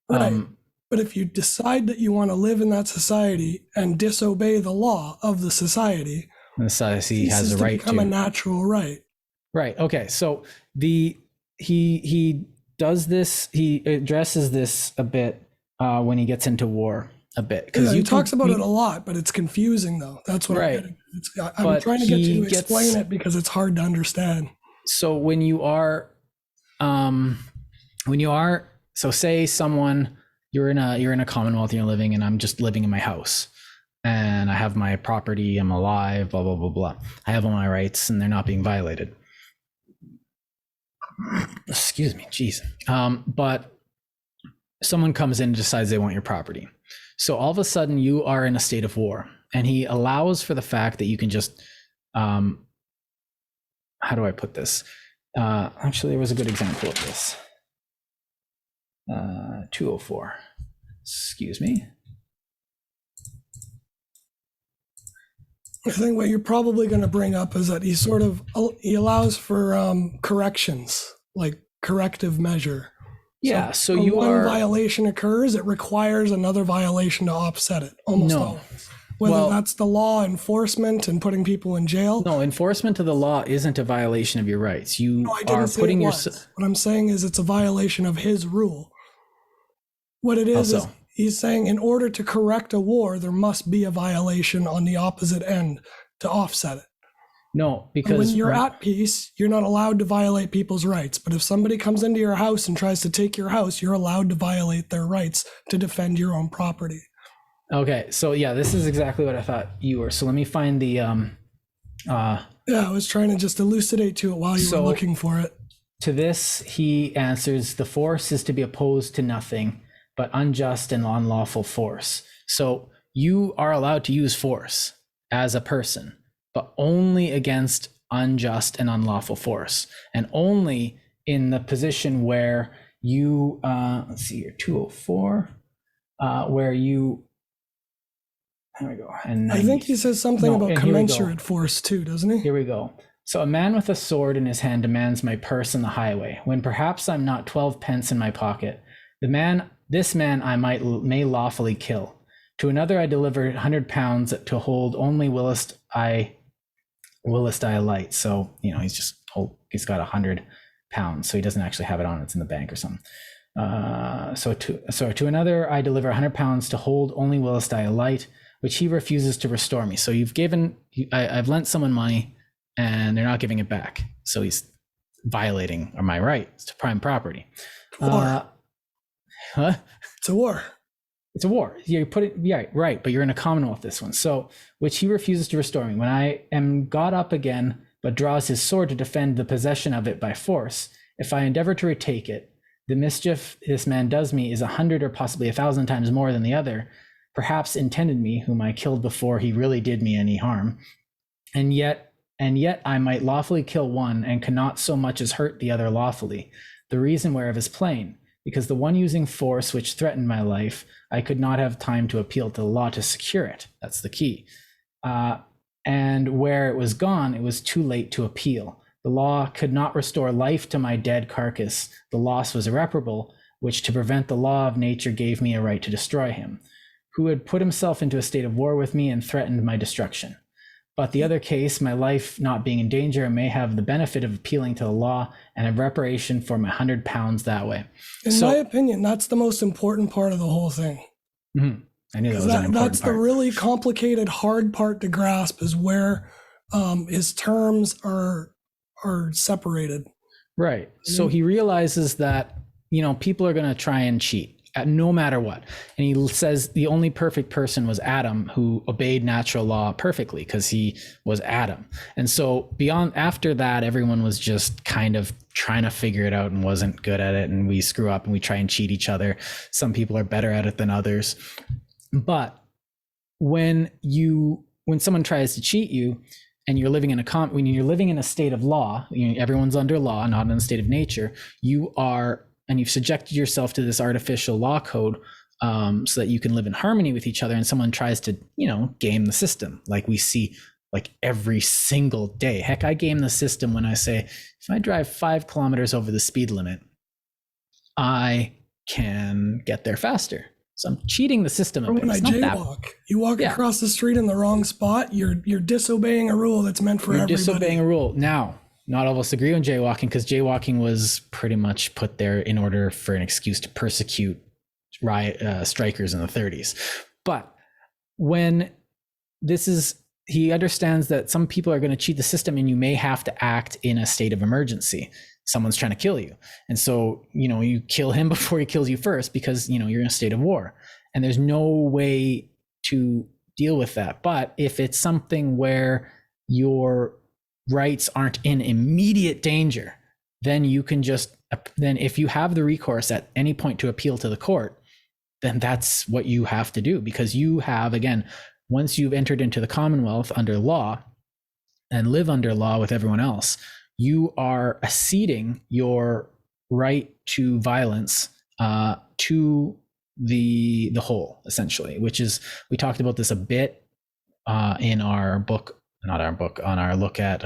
Right. But if you decide that you want to live in that society and disobey the law of the society, the society has a to right become a natural right. Right. Okay. So he does this. He addresses this a bit when he gets into war a bit, because he talks about it a lot, but it's confusing though. That's what right. I'm trying to get you to explain it because it's hard to understand. So when you are, so say someone, you're in a Commonwealth, you're living, and I'm just living in my house, and I have my property, I'm alive, blah blah blah blah. I have all my rights, and they're not being violated. Excuse me, jeez. But someone comes in and decides they want your property. So all of a sudden you are in a state of war, and he allows for the fact that you can just, how do I put this? Actually, there was a good example of this. 204. Excuse me. I think what you're probably going to bring up is that he allows for corrections, like corrective measure. Yeah, so when you one violation occurs, it requires another violation to offset it. Almost always. Whether that's the law enforcement and putting people in jail. No, enforcement of the law isn't a violation of your rights. I didn't say it was. What I'm saying is it's a violation of his rule. What it is he's saying in order to correct a war, there must be a violation on the opposite end to offset it. No, because when you're at peace, you're not allowed to violate people's rights. But if somebody comes into your house and tries to take your house, you're allowed to violate their rights to defend your own property. Okay, so yeah, this is exactly what I thought you were. So let me find the I was trying to just elucidate to it while you were looking for it. To this, he answers, the force is to be opposed to nothing but unjust and unlawful force. So you are allowed to use force as a person, but only against unjust and unlawful force, and only in the position where you, let's see here, 204, where you, there we go. And I think he says something about commensurate force too, doesn't he? Here we go. So a man with a sword in his hand demands my purse on the highway, when perhaps I'm not 12 pence in my pocket. This man I may lawfully kill. To another I deliver 100 pounds to hold only willest I alight. So, he's got 100 pounds, so he doesn't actually have it on, it's in the bank or something. So to another I deliver 100 pounds to hold only willest I alight, which he refuses to restore me. So I've lent someone money and they're not giving it back. So he's violating my rights to prime property. War. It's a war. It's a war. You put it, yeah, right. But you're in a Commonwealth, this one. So, which he refuses to restore me. When I am got up again, but draws his sword to defend the possession of it by force, if I endeavor to retake it, the mischief this man does me is 100 or possibly 1,000 times more than the other, perhaps intended me, whom I killed before he really did me any harm. And yet I might lawfully kill one and cannot so much as hurt the other lawfully. The reason whereof is plain, because the one using force which threatened my life, I could not have time to appeal to the law to secure it. That's the key. And where it was gone, it was too late to appeal. The law could not restore life to my dead carcass. The loss was irreparable, which to prevent the law of nature gave me a right to destroy him, who had put himself into a state of war with me and threatened my destruction. But the other case, my life not being in danger, I may have the benefit of appealing to the law and have reparation for my 100 pounds that way. In my opinion, that's the most important part of the whole thing. Mm-hmm. I knew that was an important That's part. The really complicated, hard part to grasp is where his terms are separated. Right. Mm-hmm. So he realizes that, people are going to try and cheat. No matter what. And he says the only perfect person was Adam, who obeyed natural law perfectly because he was Adam. And so after that, everyone was just kind of trying to figure it out and wasn't good at it. And we screw up and we try and cheat each other. Some people are better at it than others. But when someone tries to cheat you and you're living when you're living in a state of law, everyone's under law, not in a state of nature, and you've subjected yourself to this artificial law code so that you can live in harmony with each other, and someone tries to, game the system, like we see like every single day. Heck, I game the system when I say, if I drive 5 kilometers over the speed limit, I can get there faster. So I'm cheating the system a Or bit. when I It's not that jaywalk, you walk Yeah. across the street in the wrong spot, you're disobeying a rule that's meant for you're everybody. disobeying a rule. Now, not all of us agree on jaywalking because jaywalking was pretty much put there in order for an excuse to persecute strikers in the 30s. But when he understands that some people are going to cheat the system and you may have to act in a state of emergency. Someone's trying to kill you. And so, you kill him before he kills you first because, you're in a state of war and there's no way to deal with that. But if it's something where your rights aren't in immediate danger, then you can then if you have the recourse at any point to appeal to the court, then that's what you have to do, because you have, again, once you've entered into the Commonwealth under law and live under law with everyone else, you are acceding your right to violence to the whole, essentially, which is, we talked about this a bit in our book, not our book, on our look at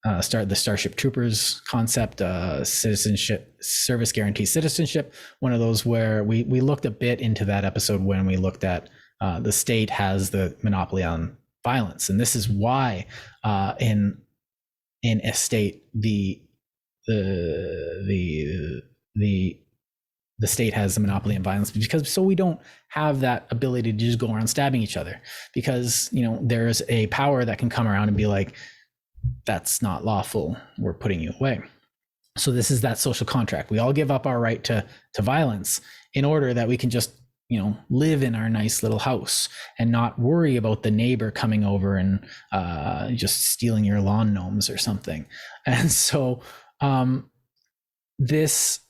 the Starship Troopers concept, citizenship, service guarantee citizenship. One of those where we looked a bit into that episode when we looked at the state has the monopoly on violence, and this is why in a state the state has the monopoly on violence, because so we don't have that ability to just go around stabbing each other, because there's a power that can come around and be like, that's not lawful, we're putting you away. So this is that social contract. We all give up our right to violence in order that we can just live in our nice little house and not worry about the neighbor coming over and just stealing your lawn gnomes or something. And so this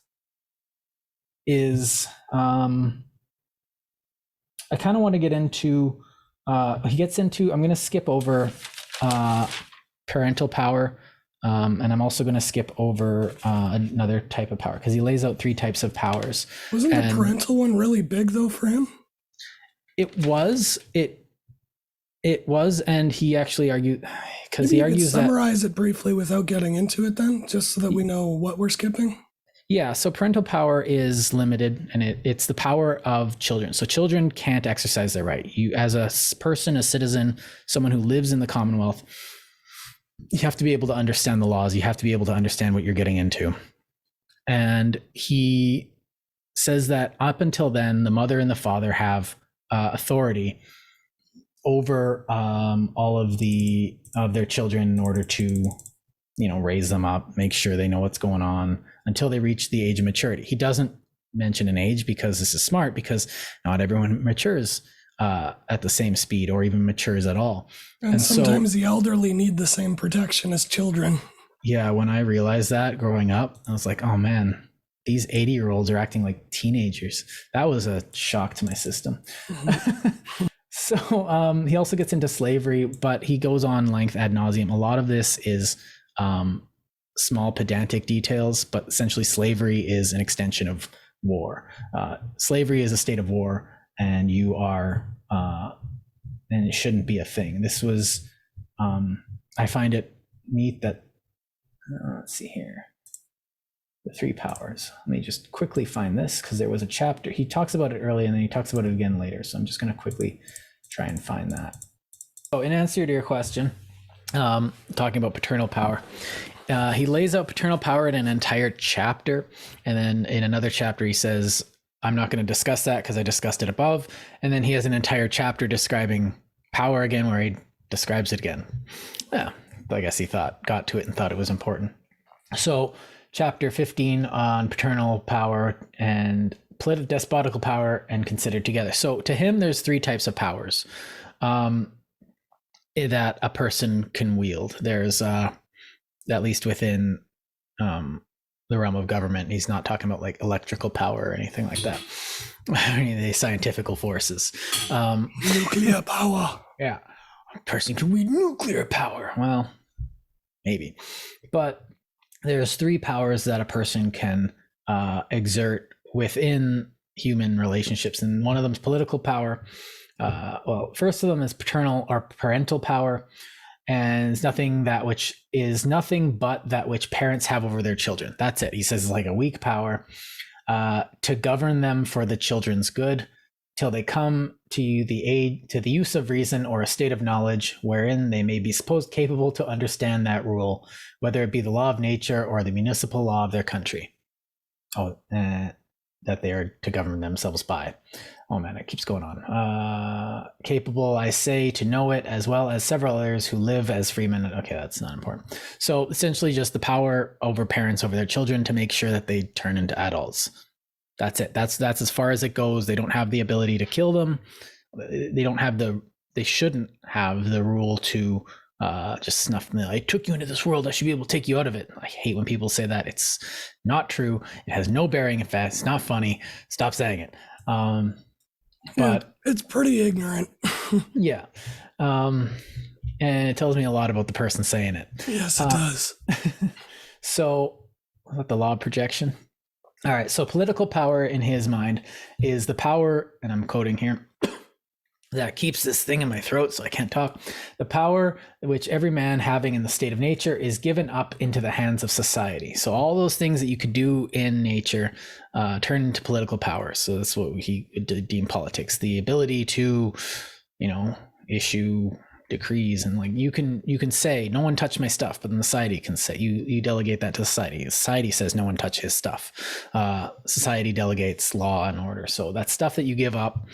is I kind of want to get into he gets into, I'm going to skip over parental power, and I'm also going to skip over another type of power, because he lays out 3 types of powers. Wasn't the parental one really big though for him? It was, and he actually argued, because he argues that. Summarize it briefly without getting into it then, just so that we know what we're skipping. Yeah, so parental power is limited, and it's the power of children. So children can't exercise their right. You, as a person, a citizen, someone who lives in the Commonwealth, you have to be able to understand the laws. You have to be able to understand what you're getting into. And he says that up until then, the mother and the father have authority over all of their children in order to, raise them up, make sure they know what's going on until they reach the age of maturity. He doesn't mention an age because this is smart, because not everyone matures at the same speed or even matures at all. And sometimes the elderly need the same protection as children. Yeah, when I realized that growing up, I was like, oh man, these 80-year-olds are acting like teenagers. That was a shock to my system. Mm-hmm. So he also gets into slavery, but he goes on length ad nauseum. A lot of this is small pedantic details, but essentially slavery is an extension of war. Slavery is a state of war, and you are, and it shouldn't be a thing. This was, I find it neat that, let's see here, the 3 powers. Let me just quickly find this, because there was a chapter, he talks about it early and then he talks about it again later. So I'm just going to quickly try and find that. So in answer to your question, talking about paternal power, he lays out paternal power in an entire chapter. And then in another chapter, he says, I'm not going to discuss that because I discussed it above. And then he has an entire chapter describing power again, where he describes it again. Yeah, I guess he got to it and thought it was important. So chapter 15 on paternal power and political despotical power and considered together. So to him, there's 3 types of powers that a person can wield. There's at least within the realm of government. He's not talking about like electrical power or anything like that. Any of the scientifical forces. Nuclear power. Yeah. A person can wield nuclear power. Well, maybe. But there's 3 powers that a person can exert within human relationships. And one of them is political power. First of them is paternal or parental power. And it's nothing but that which parents have over their children. That's it. He says it's like a weak power. to govern them for the children's good, till they come to you the aid to the use of reason or a state of knowledge wherein they may be supposed capable to understand that rule, whether it be the law of nature or the municipal law of their country. That they are to govern themselves by. Oh man, it keeps going on. Capable, I say, to know it, as well as several others who live as freemen. Okay, that's not important. So essentially just the power over parents over their children to make sure that they turn into adults. That's it. That's as far as it goes. They don't have the ability to kill them. They shouldn't have the rule to just snuff them. I took you into this world, I should be able to take you out of it. I hate when people say that. It's not true. It has no bearing. In fact, it's not funny. Stop saying it. But it's pretty ignorant. Yeah. And it tells me a lot about the person saying it. Yes, it does. So, what the law of projection? All right. So political power in his mind is the power, and I'm quoting here, that keeps this thing in my throat so I can't talk. The power which every man having in the state of nature is given up into the hands of society. So all those things that you could do in nature turn into political power. So that's what he would deem politics. The ability to, issue decrees, and like you can say no one touched my stuff, but then the society can say you delegate that to society. Society says no one touch his stuff. Society delegates law and order. So that's stuff that you give up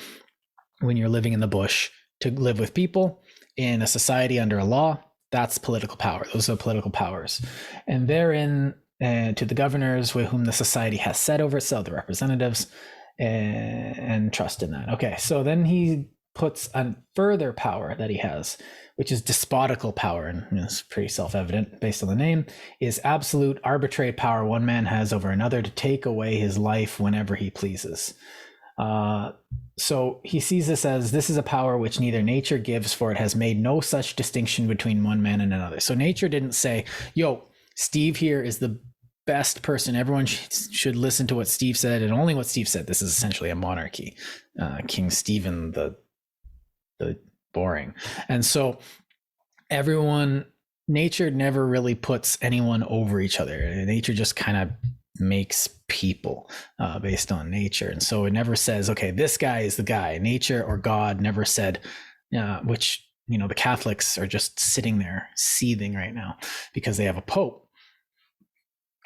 when you're living in the bush to live with people in a society under a law. That's political power. Those are political powers. And therein, to the governors with whom the society has set over itself, the representatives, and trust in that. Okay, so then he puts a further power that he has, which is despotical power, and it's pretty self-evident based on the name, is absolute arbitrary power one man has over another to take away his life whenever he pleases. So he sees this is a power which neither nature gives, for it has made no such distinction between one man and another. So nature didn't say, yo, Steve here is the best person. Everyone should listen to what Steve said and only what Steve said. This is essentially a monarchy. King Stephen the boring. And so nature never really puts anyone over each other. Nature just kind of makes people based on nature. And so it never says, okay, this guy is the guy. Nature or God never said, which, the Catholics are just sitting there seething right now because they have a pope.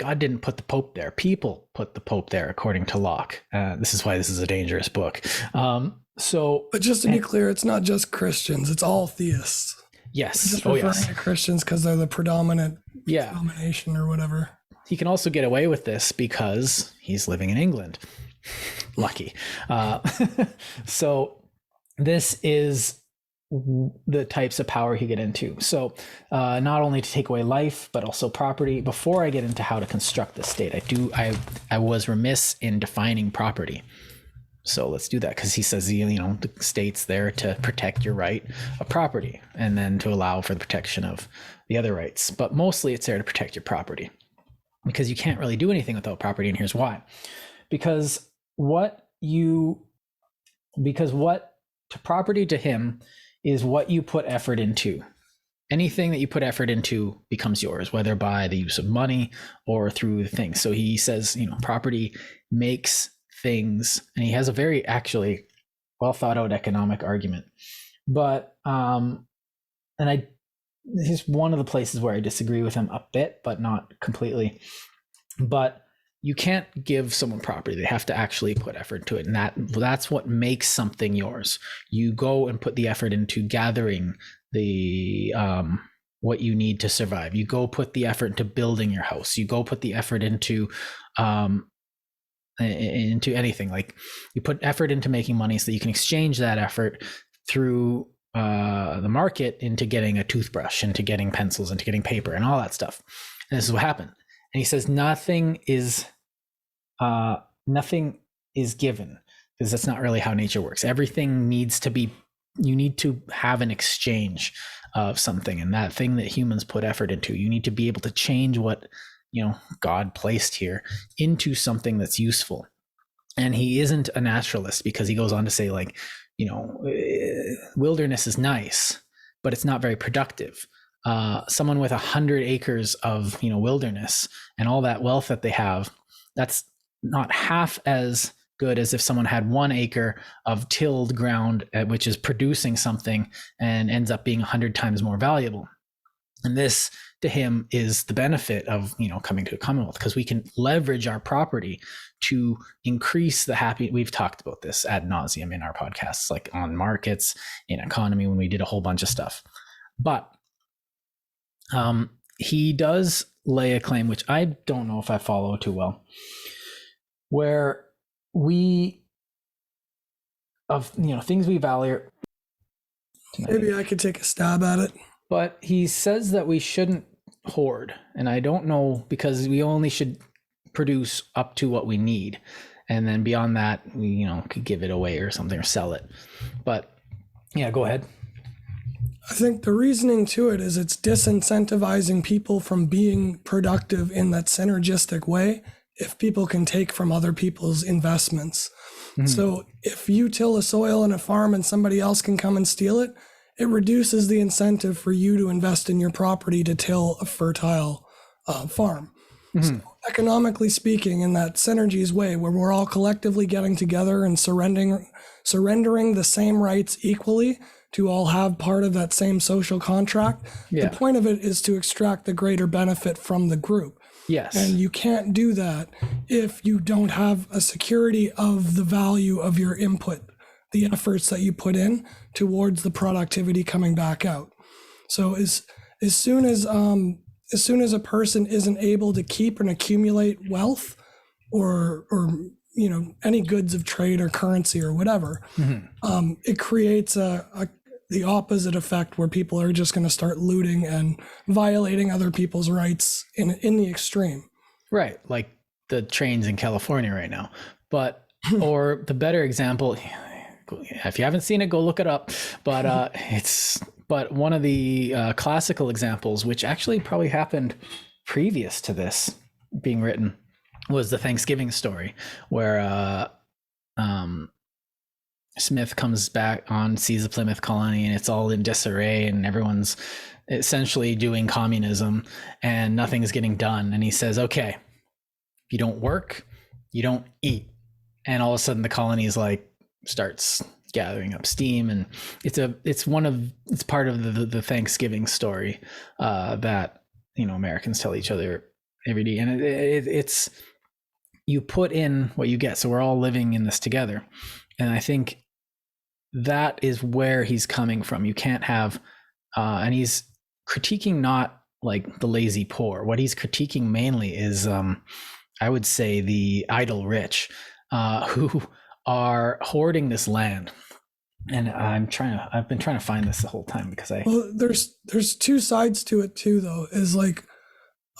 God didn't put the pope there. People put the pope there, according to Locke. This is why this is a dangerous book. But just to be clear, it's not just Christians. It's all theists. Yes. Just referring to Christians because they're the predominant denomination or whatever. He can also get away with this because he's living in England. Lucky. So this is the types of power he get into. So not only to take away life, but also property. Before I get into how to construct the state, I was remiss in defining property. So let's do that, because he says, the state's there to protect your right of property and then to allow for the protection of the other rights. But mostly it's there to protect your property, because you can't really do anything without property. And here's why. Because property to him is what you put effort into. Anything that you put effort into becomes yours, whether by the use of money or through things. So he says, property makes things, and he has a very actually well thought out economic argument. But he's one of the places where I disagree with him a bit, but not completely. But you can't give someone property. They have to actually put effort to it. And that's what makes something yours. You go and put the effort into gathering the what you need to survive. You go put the effort into building your house. You go put the effort into anything. Like you put effort into making money so that you can exchange that effort through the market into getting a toothbrush, into getting pencils, into getting paper and all that stuff. And this is what happened. And he says nothing is given, because that's not really how nature works. Everything needs to be, you need to have an exchange of something, and that thing that humans put effort into, you need to be able to change what God placed here into something that's useful. And he isn't a naturalist, because he goes on to say, like, wilderness is nice, but it's not very productive. Someone with 100 acres of wilderness and all that wealth that they have, that's not half as good as if someone had 1 acre of tilled ground, which is producing something and ends up being 100 times more valuable. And this to him is the benefit of, coming to a Commonwealth, because we can leverage our property to increase the happy. We've talked about this ad nauseum in our podcasts, like on markets, in economy, when we did a whole bunch of stuff. But he does lay a claim, which I don't know if I follow too well, where things we value. Maybe I could take a stab at it. But he says that we shouldn't hoard. And I don't know, because we only should produce up to what we need. And then beyond that, we, could give it away or something, or sell it. But yeah, go ahead. I think the reasoning to it is it's disincentivizing people from being productive in that synergistic way if people can take from other people's investments. Mm-hmm. So if you till a soil in a farm and somebody else can come and steal it, it reduces the incentive for you to invest in your property to till a fertile farm. Mm-hmm. So economically speaking, in that synergies way, where we're all collectively getting together and surrendering the same rights equally to all have part of that same social contract, the point of it is to extract the greater benefit from the group. Yes. And you can't do that if you don't have a security of the value of your input, the efforts that you put in towards the productivity coming back out. So as soon as a person isn't able to keep and accumulate wealth or any goods of trade or currency or whatever, mm-hmm. It creates the opposite effect, where people are just going to start looting and violating other people's rights in the extreme. Right, like the trains in California right now. But or the better example, if you haven't seen it, go look it up. But but one of the classical examples, which actually probably happened previous to this being written, was the Thanksgiving story, where Smith comes back on, sees the Plymouth colony, and it's all in disarray, and everyone's essentially doing communism, and nothing's getting done. And he says, "Okay, if you don't work, you don't eat." And all of a sudden, the colony is starts gathering up steam, and it's part of the Thanksgiving story that Americans tell each other every day, and it's you put in what you get. So we're all living in this together, and I think that is where he's coming from. You can't have, and he's critiquing not like the lazy poor. What he's critiquing mainly is, I would say, the idle rich, who are hoarding this land. And I've been trying to find this the whole time, because there's two sides to it too, though, is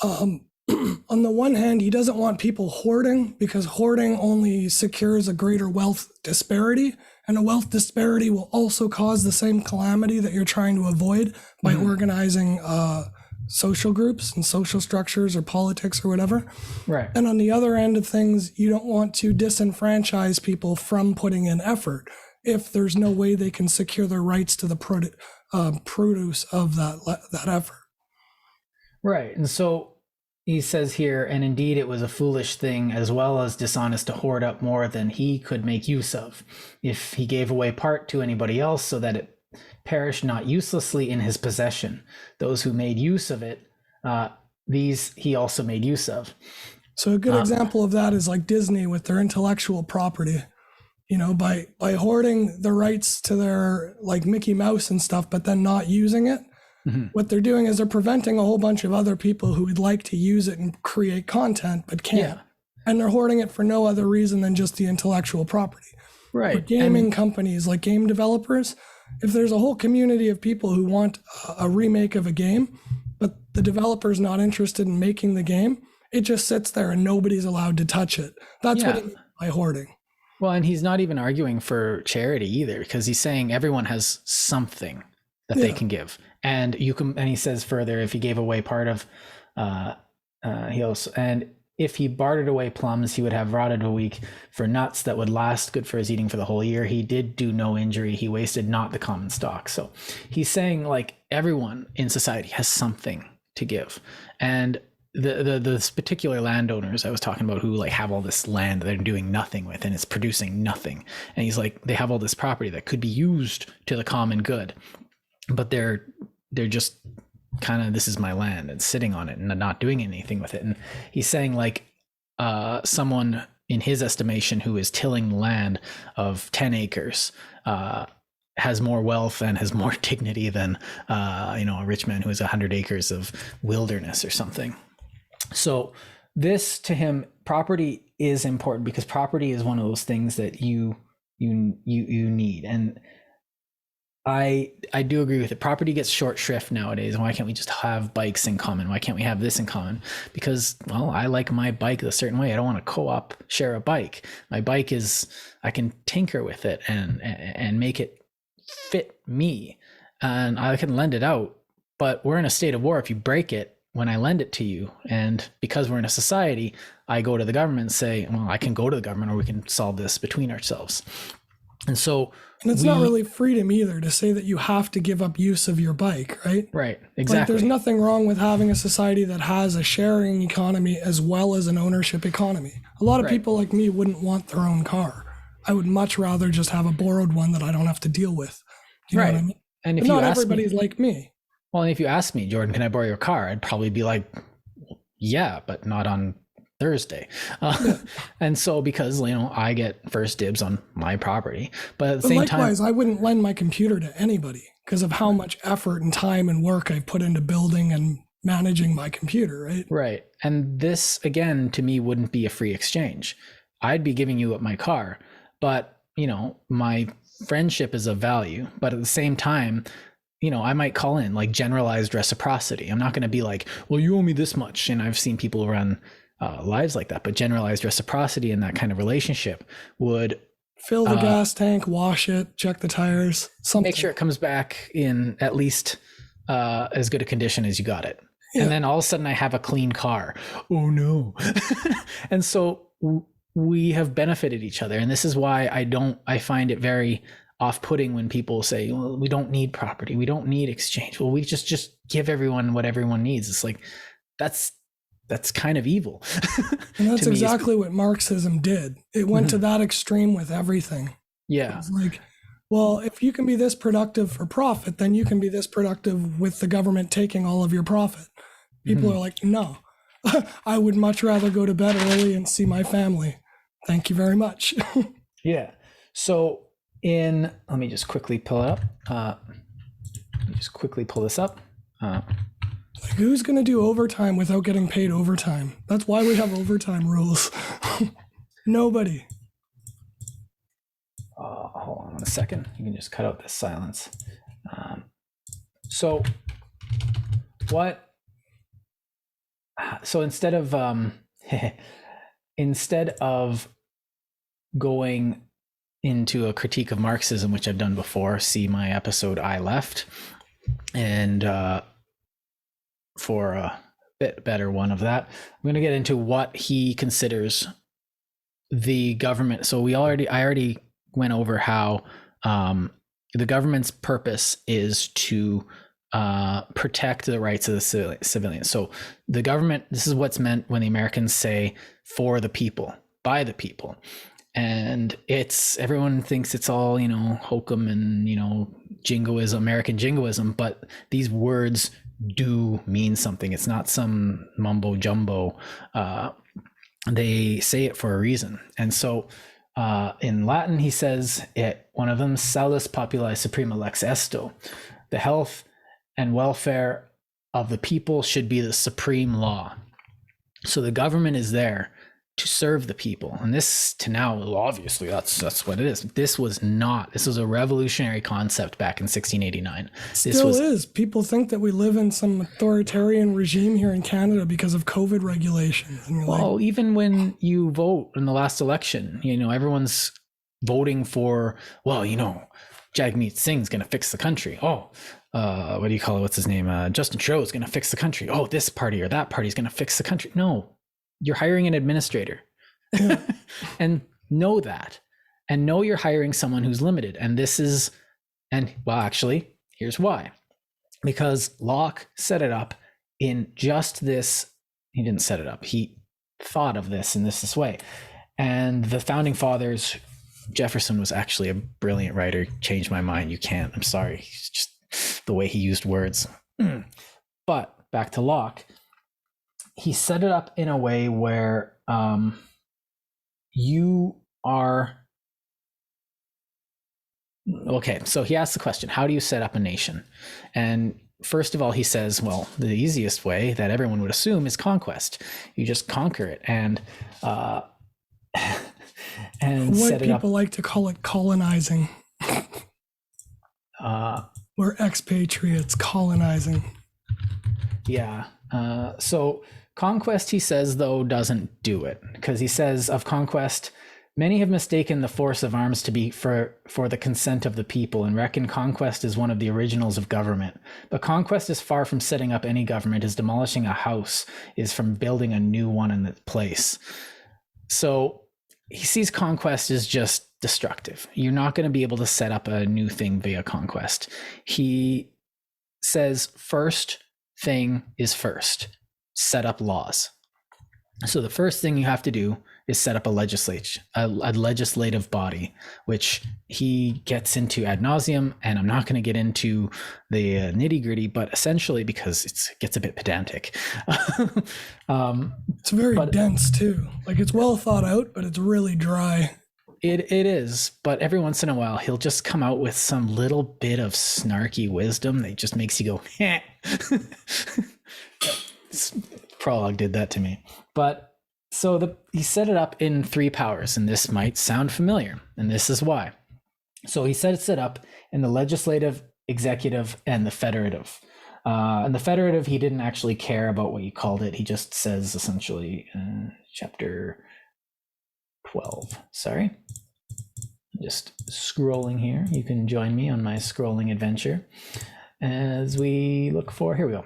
on the one hand, he doesn't want people hoarding, because hoarding only secures a greater wealth disparity, and a wealth disparity will also cause the same calamity that you're trying to avoid by mm-hmm. organizing social groups and social structures or politics or whatever. Right. And on the other end of things, you don't want to disenfranchise people from putting in effort if there's no way they can secure their rights to the produce of that effort. Right. And so he says here, and indeed it was a foolish thing as well as dishonest to hoard up more than he could make use of, if he gave away part to anybody else, so that it perished not uselessly in his possession. Those who made use of it, these he also made use of. So a good example of that is like Disney with their intellectual property. By hoarding the rights to their Mickey Mouse and stuff, but then not using it, mm-hmm. what they're doing is they're preventing a whole bunch of other people who would like to use it and create content, but can't. Yeah. And they're hoarding it for no other reason than just the intellectual property. Right. But gaming companies, like game developers, if there's a whole community of people who want a remake of a game, but the developer's not interested in making the game, it just sits there and nobody's allowed to touch it. That's what it means by hoarding. Well, and he's not even arguing for charity either, because he's saying everyone has something that they can give. And he says further, if he gave away part of, if he bartered away plums, he would have rotted a week for nuts that would last, good for his eating for the whole year. He did do no injury. He wasted not the common stock. So he's saying everyone in society has something to give. And this particular landowners I was talking about who like have all this land that they're doing nothing with and it's producing nothing. And he's like, they have all this property that could be used to the common good, but they're just kind of, this is my land and sitting on it and not doing anything with it. And he's saying like someone in his estimation who is tilling land of 10 acres has more wealth and has more dignity than a rich man who has 100 acres of wilderness or something. So this, to him, property is important because property is one of those things that you need. And I do agree with it. Property gets short shrift nowadays. Why can't we just have bikes in common? Why can't we have this in common? Because, well, I like my bike a certain way. I don't want to co-op share a bike. My bike is, I can tinker with it and make it fit me, and I can lend it out. But we're in a state of war if you break it when I lend it to you. And because we're in a society, I go to the government and say, well, I can go to the government or we can solve this between ourselves. And so, and it's not really freedom either to say that you have to give up use of your bike, right? Right, exactly. Like, there's nothing wrong with having a society that has a sharing economy as well as an ownership economy. A lot of people like me wouldn't want their own car. I would much rather just have a borrowed one that I don't have to deal with. You know what I mean? And if but you not ask everybody's me, like me. Well, if you ask me, Jordan, can I borrow your car? I'd probably be like, yeah, but not on Thursday. And so because, I get first dibs on my property, but at the same likewise, time, I wouldn't lend my computer to anybody because of how much effort and time and work I've put into building and managing my computer, right? Right. And this, again, to me, wouldn't be a free exchange. I'd be giving you up my car, but, my friendship is of value. But at the same time, I might call in like generalized reciprocity. I'm not going to be like, well, you owe me this much. And I've seen people run lives like that, but generalized reciprocity in that kind of relationship would fill the gas tank, wash it, check the tires, something. Make sure it comes back in at least as good a condition as you got it. Yeah. And then all of a sudden I have a clean car. Oh no. And so we have benefited each other. And this is why I find it very off-putting when people say, well, we don't need property, we don't need exchange. Well, we just give everyone what everyone needs. It's like, that's kind of evil. And that's exactly what Marxism did. It went to that extreme with everything. Yeah. It's like, well, if you can be this productive for profit, then you can be this productive with the government taking all of your profit. People are like, no, I would much rather go to bed early and see my family. Thank you very much. Yeah. So let me just quickly pull it up. Let me just quickly pull this up. Like, who's going to do overtime without getting paid overtime? That's why we have overtime rules. Nobody. Hold on a second. You can just cut out this silence. So instead of going into a critique of Marxism, which I've done before, see my episode I Left, and for a bit better one of that, I'm going to get into what he considers the government. So I already went over how the government's purpose is to protect the rights of the civilians. So the government, this is what's meant when the Americans say for the people, by the people. And everyone thinks it's all, hokum and, jingoism, American jingoism, but these words do mean something. It's not some mumbo jumbo. They say it for a reason. And so in Latin, he says one of them, salus populi suprema lex esto, the health and welfare of the people should be the supreme law. So the government is there to serve the people. And this to now, obviously that's what it is. This was a revolutionary concept back in 1689. Still is. People think that we live in some authoritarian regime here in Canada because of COVID regulations. And well, even when you vote in the last election, everyone's voting for, Jagmeet Singh's going to fix the country. What do you call it? What's his name? Justin Trudeau is going to fix the country. Oh, this party or that party is going to fix the country. No. You're hiring an administrator. And know that. And know you're hiring someone who's limited. And actually, here's why. Because Locke set it up in just this he didn't set it up. He thought of this in this way. And the founding fathers, Jefferson was actually a brilliant writer. Changed my mind. You can't. I'm sorry. It's just the way he used words. But back to Locke, he set it up in a way where you are... Okay, so he asks the question, how do you set up a nation? And first of all, he says, well, the easiest way that everyone would assume is conquest. You just conquer it and what set it up. People like to call it colonizing. We're expatriates colonizing. Yeah. So conquest, he says, though, doesn't do it, because he says of conquest, many have mistaken the force of arms to be for the consent of the people and reckon conquest is one of the originals of government. But conquest is far from setting up any government, as demolishing a house is from building a new one in its place. So he sees conquest as just destructive. You're not going to be able to set up a new thing via conquest. He says first thing is first, set up laws. So the first thing you have to do is set up a legislative body, which he gets into ad nauseum, and I'm not going to get into the nitty gritty, but essentially because it gets a bit pedantic. It's very dense too. Like, it's well thought out, but it's really dry. It is, but every once in a while he'll just come out with some little bit of snarky wisdom that just makes you go, "Heh." Prologue did that to me. But so he set it up in 3 powers, and this might sound familiar, and this is why. So he sets it up in the legislative, executive, and the federative. And the federative, he didn't actually care about what you called it. He just says essentially, chapter 12. Sorry. Just scrolling here. You can join me on my scrolling adventure as we look for, here we go.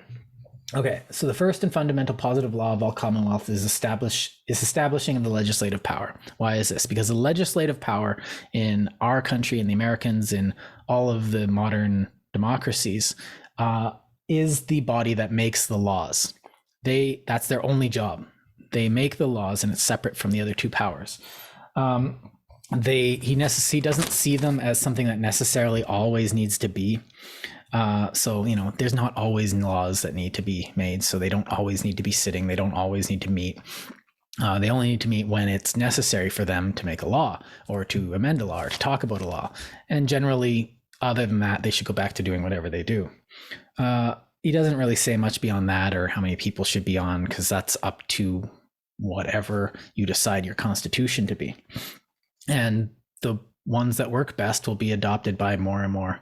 Okay, so the first and fundamental positive law of all Commonwealth is establishing of the legislative power. Why is this? Because the legislative power in our country, in the Americans, in all of the modern democracies, is the body that makes the laws. That's their only job. They make the laws, and it's separate from the other 2 powers. He doesn't see them as something that necessarily always needs to be. So, there's not always laws that need to be made. So they don't always need to be sitting. They don't always need to meet. They only need to meet when it's necessary for them to make a law or to amend a law or to talk about a law. And generally, other than that, they should go back to doing whatever they do. He doesn't really say much beyond that or how many people should be on, because that's up to whatever you decide your constitution to be. And the ones that work best will be adopted by more and more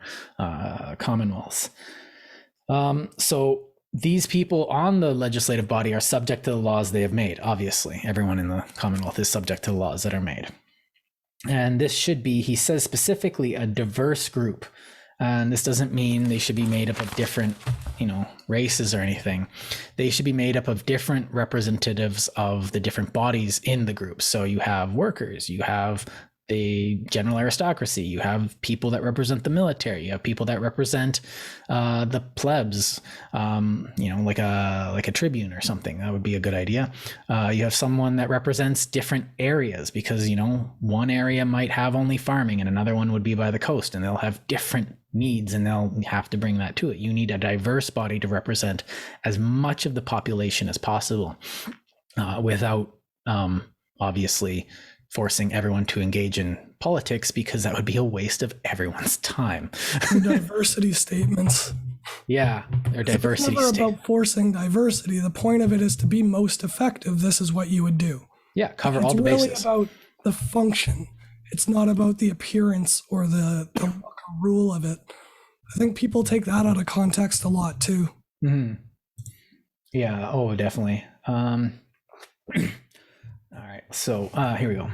commonwealths. So these people on the legislative body are subject to the laws they have made. Obviously, everyone in the Commonwealth is subject to the laws that are made. And this should be, he says specifically, a diverse group. And this doesn't mean they should be made up of different, races or anything. They should be made up of different representatives of the different bodies in the group. So you have workers, you have the general aristocracy, you have people that represent the military, you have people that represent the plebs, like a tribune or something. That would be a good idea. You have someone that represents different areas, because one area might have only farming and another one would be by the coast, and they'll have different needs, and they'll have to bring that to it. You need a diverse body to represent as much of the population as possible, without obviously forcing everyone to engage in politics, because that would be a waste of everyone's time. Diversity statements. Yeah, they're diversity statements. It's never about forcing diversity. The point of it is to be most effective. This is what you would do. Yeah, cover all the bases. It's really about the function. It's not about the appearance or the rule of it. I think people take that out of context a lot too. Mm-hmm. Yeah. Oh, definitely. All right. So here we go.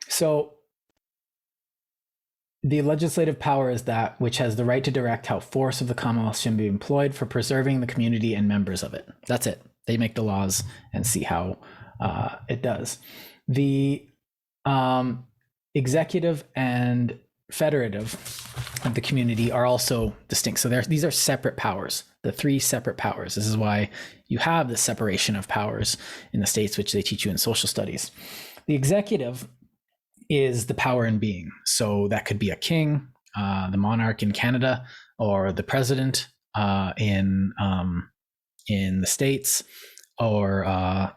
So the legislative power is that which has the right to direct how force of the Commonwealth should be employed for preserving the community and members of it. That's it. They make the laws and see how it does. The executive and federative of the community are also distinct. So these are separate powers. the three separate powers. This is why you have the separation of powers in the States, which they teach you in social studies. The executive is the power in being. So that could be a king, the monarch in Canada, or the president in the States, or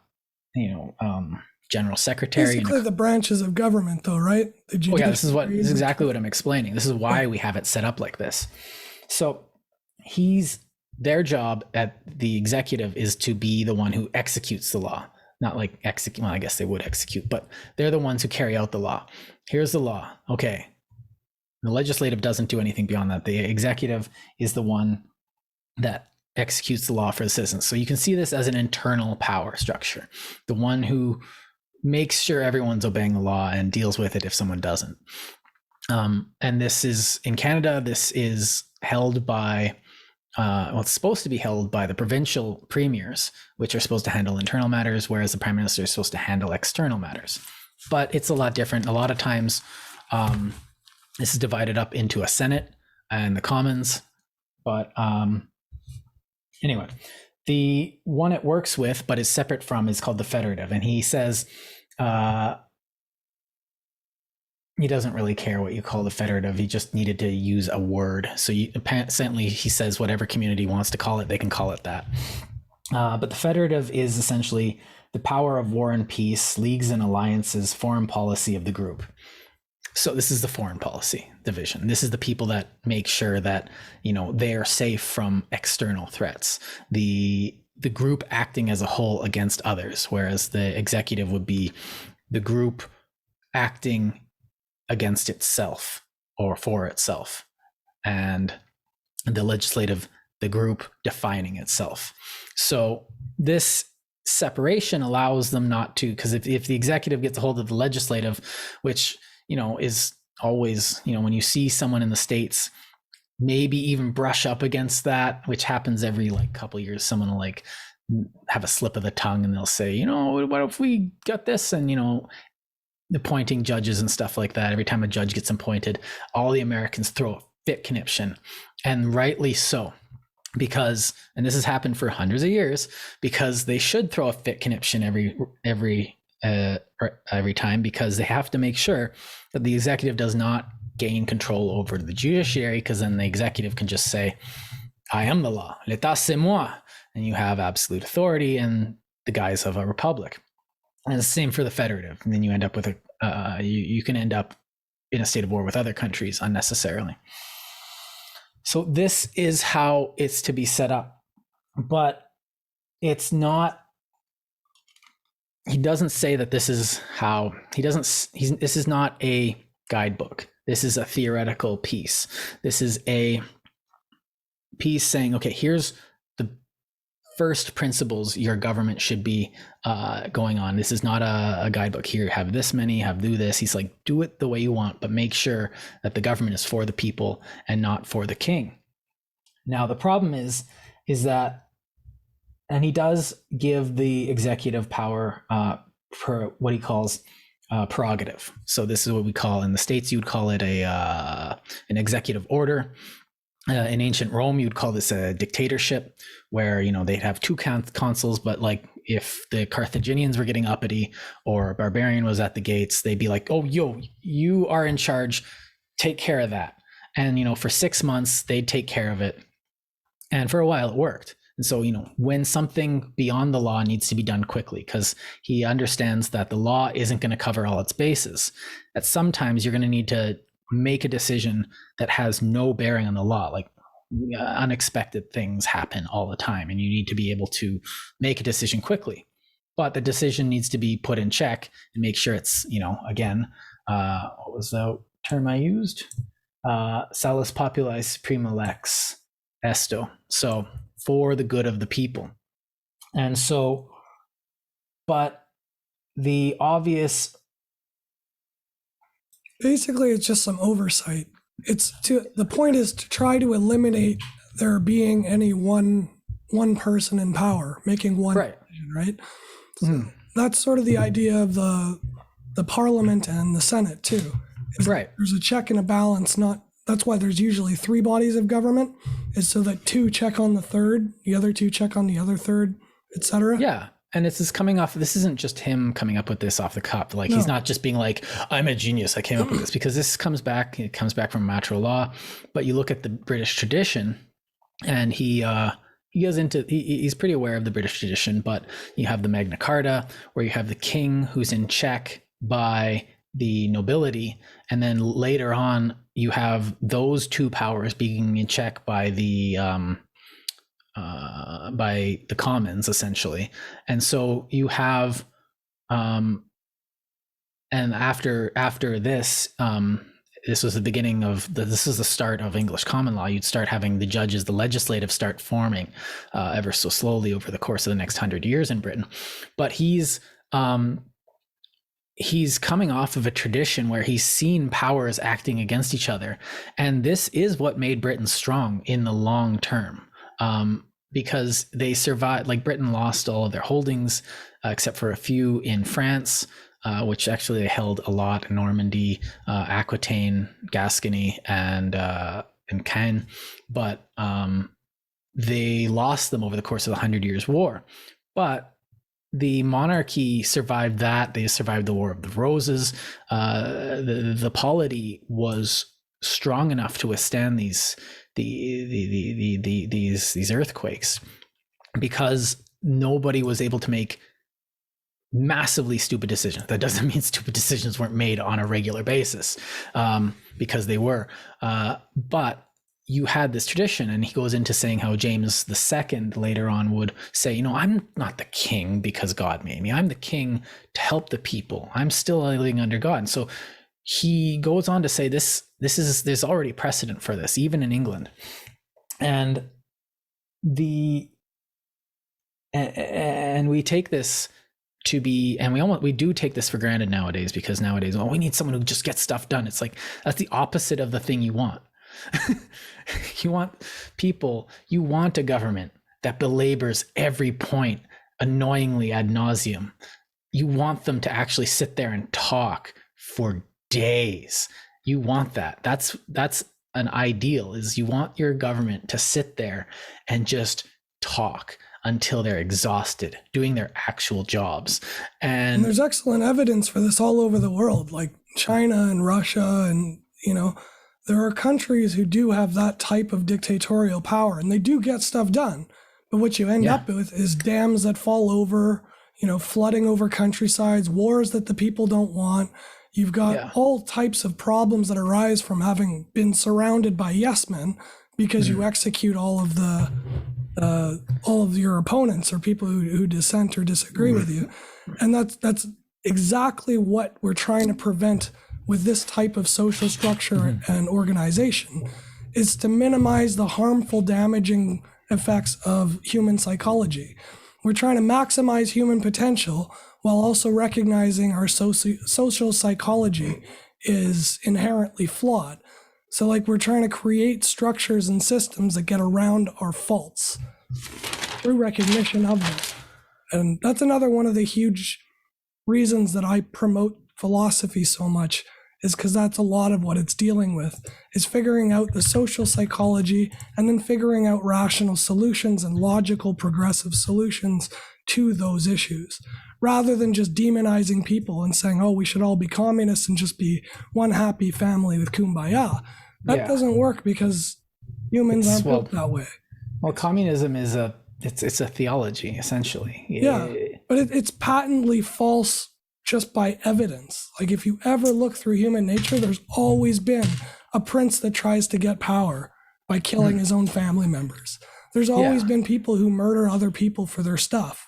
general secretary. Basically, the branches of government, though, right? This is exactly what I'm explaining. This is why we have it set up like this. So their job at the executive is to be the one who executes the law. Not like execute. Well, I guess they would execute, but they're the ones who carry out the law. Here's the law. Okay. The legislative doesn't do anything beyond that. The executive is the one that executes the law for the citizens. So you can see this as an internal power structure. The one who makes sure everyone's obeying the law and deals with it if someone doesn't. And this is in Canada, this is held by it's supposed to be held by the provincial premiers, which are supposed to handle internal matters, whereas the prime minister is supposed to handle external matters. But it's a lot different. A lot of times, this is divided up into a Senate and the Commons. But anyway, the one it works with, but is separate from, is called the federative. And he says he doesn't really care what you call the federative. He just needed to use a word. So apparently he says whatever community wants to call it, they can call it that. But the federative is essentially the power of war and peace, leagues and alliances, foreign policy of the group. So this is the foreign policy division. This is the people that make sure that, they are safe from external threats. The group acting as a whole against others, whereas the executive would be the group acting against itself or for itself, and the legislative, the group defining itself. So this separation allows them not to, because if the executive gets a hold of the legislative, which is always, when you see someone in the States maybe even brush up against that, which happens every couple of years, someone will have a slip of the tongue and they'll say, what if we got this? And appointing judges and stuff like that. Every time a judge gets appointed, all the Americans throw a fit conniption, and rightly so, because, and this has happened for hundreds of years, because they should throw a fit conniption every time, because they have to make sure that the executive does not gain control over the judiciary, because then the executive can just say, I am the law, l'état c'est moi, and you have absolute authority in the guise of a republic. And it's the same for the federative. And then you end up with you can end up in a state of war with other countries unnecessarily. So this is how it's to be set up. But it's not, he doesn't say that this is how, this is not a guidebook. This is a theoretical piece. This is a piece saying, okay, here's the first principles your government should be going on. This is not a guidebook. Here, have this many, do this. He's like, do it the way you want, but make sure that the government is for the people and not for the king. Now, the problem is that, and he does give the executive power for what he calls prerogative. So this is what we call, in the States, you would call it an executive order. In ancient Rome, you'd call this a dictatorship, where they'd have two consuls, but if the Carthaginians were getting uppity or a barbarian was at the gates, they'd be like, oh, you are in charge, take care of that. And for 6 months they'd take care of it, and for a while it worked. And so when something beyond the law needs to be done quickly, because he understands that the law isn't going to cover all its bases, that sometimes you're going to need to make a decision that has no bearing on the law. Unexpected things happen all the time, and you need to be able to make a decision quickly. But the decision needs to be put in check and make sure it's, again, what was the term I used? Salus populi suprema lex esto. So for the good of the people. And so, but the obvious, basically, it's just some oversight. The point is to try to eliminate there being any one person in power making one decision, right? So that's sort of the idea of the parliament and the Senate too. Right. There's a check and a balance. That's why there's usually 3 bodies of government, is so that two check on the third, the other two check on the other third, etc. Yeah. And this is coming off, this isn't just him coming up with this off the cuff. Like, No. he's not just being like, I'm a genius, I came up with this, because it comes back from natural law. But you look at the British tradition, and he goes into, he's pretty aware of the British tradition, but you have the Magna Carta, where you have the king who's in check by the nobility, and then later on you have those two powers being in check by the commons, essentially. And so you have and after this, this was the beginning of this is the start of English common law. You'd start having the judges, the legislative, start forming ever so slowly over the course of the next 100 years in Britain. But he's coming off of a tradition where he's seen powers acting against each other, and this is what made Britain strong in the long term. Because they survived, like Britain lost all of their holdings, except for a few in France, which actually they held a lot in Normandy, Aquitaine, Gascony, and Caen. But they lost them over the course of the 100 Years' War. But the monarchy survived that. They survived the War of the Roses. The polity was strong enough to withstand these earthquakes, because nobody was able to make massively stupid decisions. That doesn't mean stupid decisions weren't made on a regular basis, because they were. But you had this tradition, and he goes into saying how James II later on would say, I'm not the king because God made me. I'm the king to help the people. I'm still living under God. And so he goes on to say there's already precedent for this, even in England. And we take this to be, and we do take this for granted nowadays, because nowadays, we need someone who just gets stuff done. It's like, that's the opposite of the thing you want. You want a government that belabors every point annoyingly ad nauseum. You want them to actually sit there and talk for days. You want that. That's an ideal, is you want your government to sit there and just talk until they're exhausted doing their actual jobs. And there's excellent evidence for this all over the world, like China and Russia, and there are countries who do have that type of dictatorial power, and they do get stuff done. But what you end up with is dams that fall over, flooding over countrysides, wars that the people don't want. You've got all types of problems that arise from having been surrounded by yes men, because you execute all of your opponents or people who dissent or disagree with you. And that's exactly what we're trying to prevent with this type of social structure and organization, is to minimize the harmful, damaging effects of human psychology. We're trying to maximize human potential while also recognizing our social psychology is inherently flawed. So we're trying to create structures and systems that get around our faults through recognition of them. And that's another one of the huge reasons that I promote philosophy so much, is because that's a lot of what it's dealing with, is figuring out the social psychology and then figuring out rational solutions and logical progressive solutions to those issues, rather than just demonizing people and saying, we should all be communists and just be one happy family with kumbaya. That doesn't work, because humans aren't built that way. Well, communism is it's a theology, essentially. Yeah, but it's patently false just by evidence. Like, if you ever look through human nature, there's always been a prince that tries to get power by killing his own family members. There's always been people who murder other people for their stuff,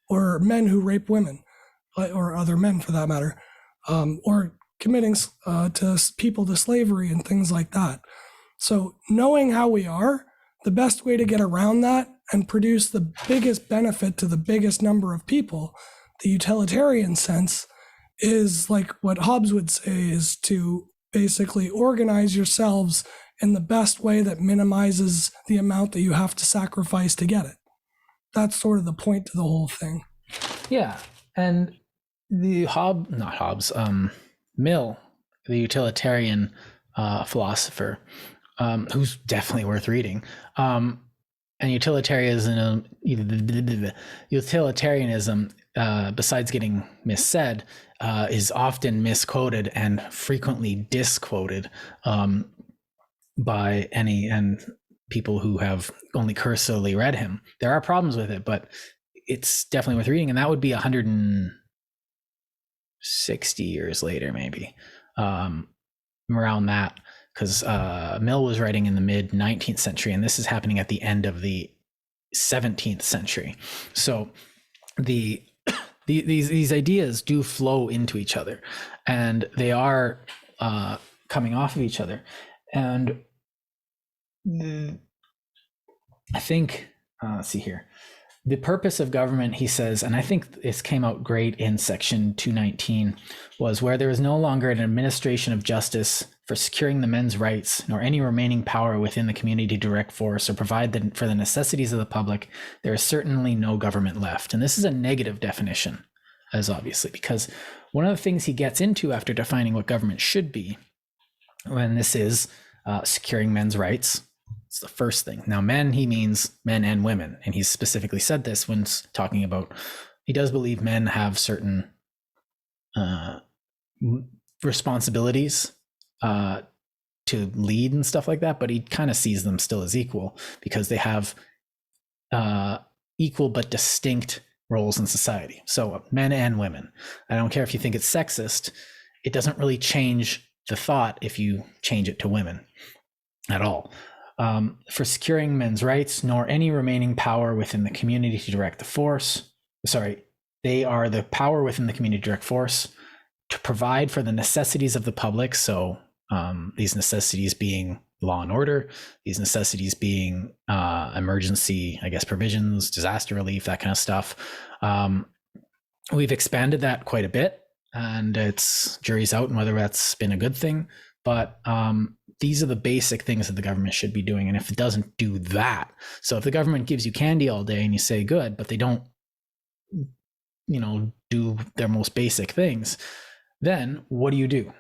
or men who rape women, or other men for that matter, or committing people to slavery and things like that. So knowing how we are, the best way to get around that and produce the biggest benefit to the biggest number of people, the utilitarian sense, is like what Hobbes would say, is to basically organize yourselves in the best way that minimizes the amount that you have to sacrifice to get it. That's sort of the point to the whole thing. Yeah. And the Mill, the utilitarian philosopher, who's definitely worth reading. And utilitarianism, besides getting missaid, is often misquoted and frequently disquoted by any and people who have only cursorily read him. There are problems with it, but it's definitely worth reading. And that would be 160 years later, maybe, around that, because Mill was writing in the mid 19th century, and this is happening at the end of the 17th century. So these ideas do flow into each other, and they are coming off of each other. And I think, let's see here. The purpose of government, he says, and I think this came out great in section 219, was where there is no longer an administration of justice for securing the men's rights, nor any remaining power within the community to direct force or provide for the necessities of the public, there is certainly no government left. And this is a negative definition, as obviously, because one of the things he gets into after defining what government should be, when this is securing men's rights, it's the first thing. Now, men, he means men and women. And he's specifically said this when talking about, he does believe men have certain responsibilities to lead and stuff like that, but he kind of sees them still as equal because they have equal but distinct roles in society. So men and women. I don't care if you think it's sexist, it doesn't really change the thought if you change it to women at all. For securing men's rights, nor any remaining power within the community to direct the force. Sorry, they are the power within the community to direct force to provide for the necessities of the public. So these necessities being law and order, these necessities being emergency, I guess, provisions, disaster relief, that kind of stuff. We've expanded that quite a bit, and it's jury's out on whether that's been a good thing. But these are the basic things that the government should be doing. And if it doesn't do that, so if the government gives you candy all day and you say good, but they don't, do their most basic things, then what do you do?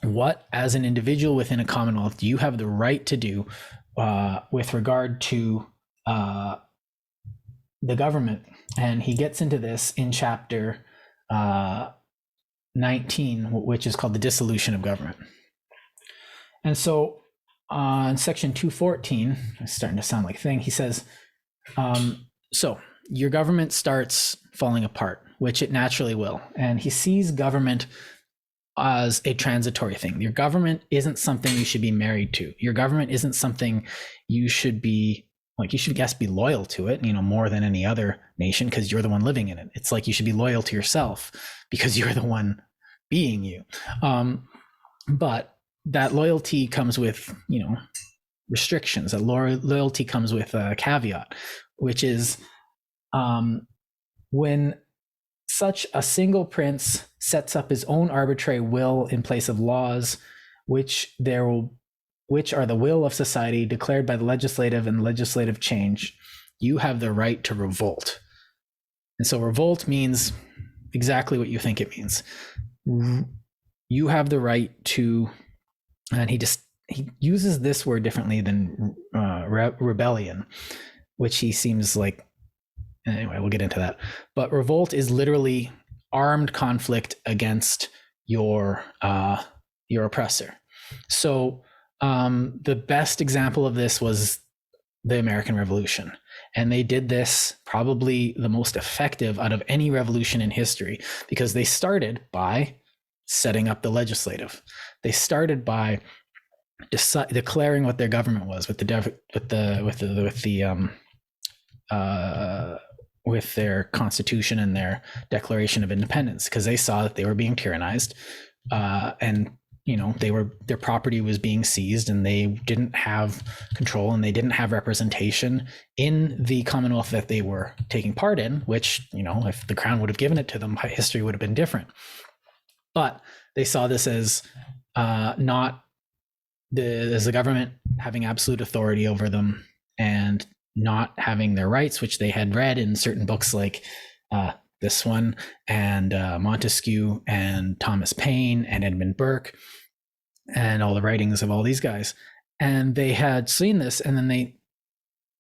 What, as an individual within a Commonwealth, do you have the right to do with regard to the government? And he gets into this in chapter 19, which is called the dissolution of government. And so in section 214, it's starting to sound like a thing, he says, so your government starts falling apart, which it naturally will. And he sees government as a transitory thing. Your government isn't something you should be married to. Your government isn't something you should be, like, you should, guess, be loyal to it, more than any other nation, because you're the one living in it. It's like you should be loyal to yourself because you're the one being you. But that loyalty comes with, restrictions. That loyalty comes with a caveat, which is when such a single prince sets up his own arbitrary will in place of laws, which are the will of society declared by the legislative and legislative change, you have the right to revolt. And so revolt means exactly what you think it means. You have the right to, and he uses this word differently than rebellion, which he seems like, anyway, we'll get into that. But revolt is literally armed conflict against your oppressor. So the best example of this was the American Revolution. And they did this probably the most effective out of any revolution in history, because they started by setting up the legislative. They started by declaring what their government was with their constitution and their Declaration of Independence, because they saw that they were being tyrannized, and their property was being seized, and they didn't have control, and they didn't have representation in the Commonwealth that they were taking part in, which, if the crown would have given it to them, history would have been different. But they saw this as not as the government having absolute authority over them and not having their rights, which they had read in certain books like this one, and Montesquieu and Thomas Paine and Edmund Burke and all the writings of all these guys. and they had seen this, and then they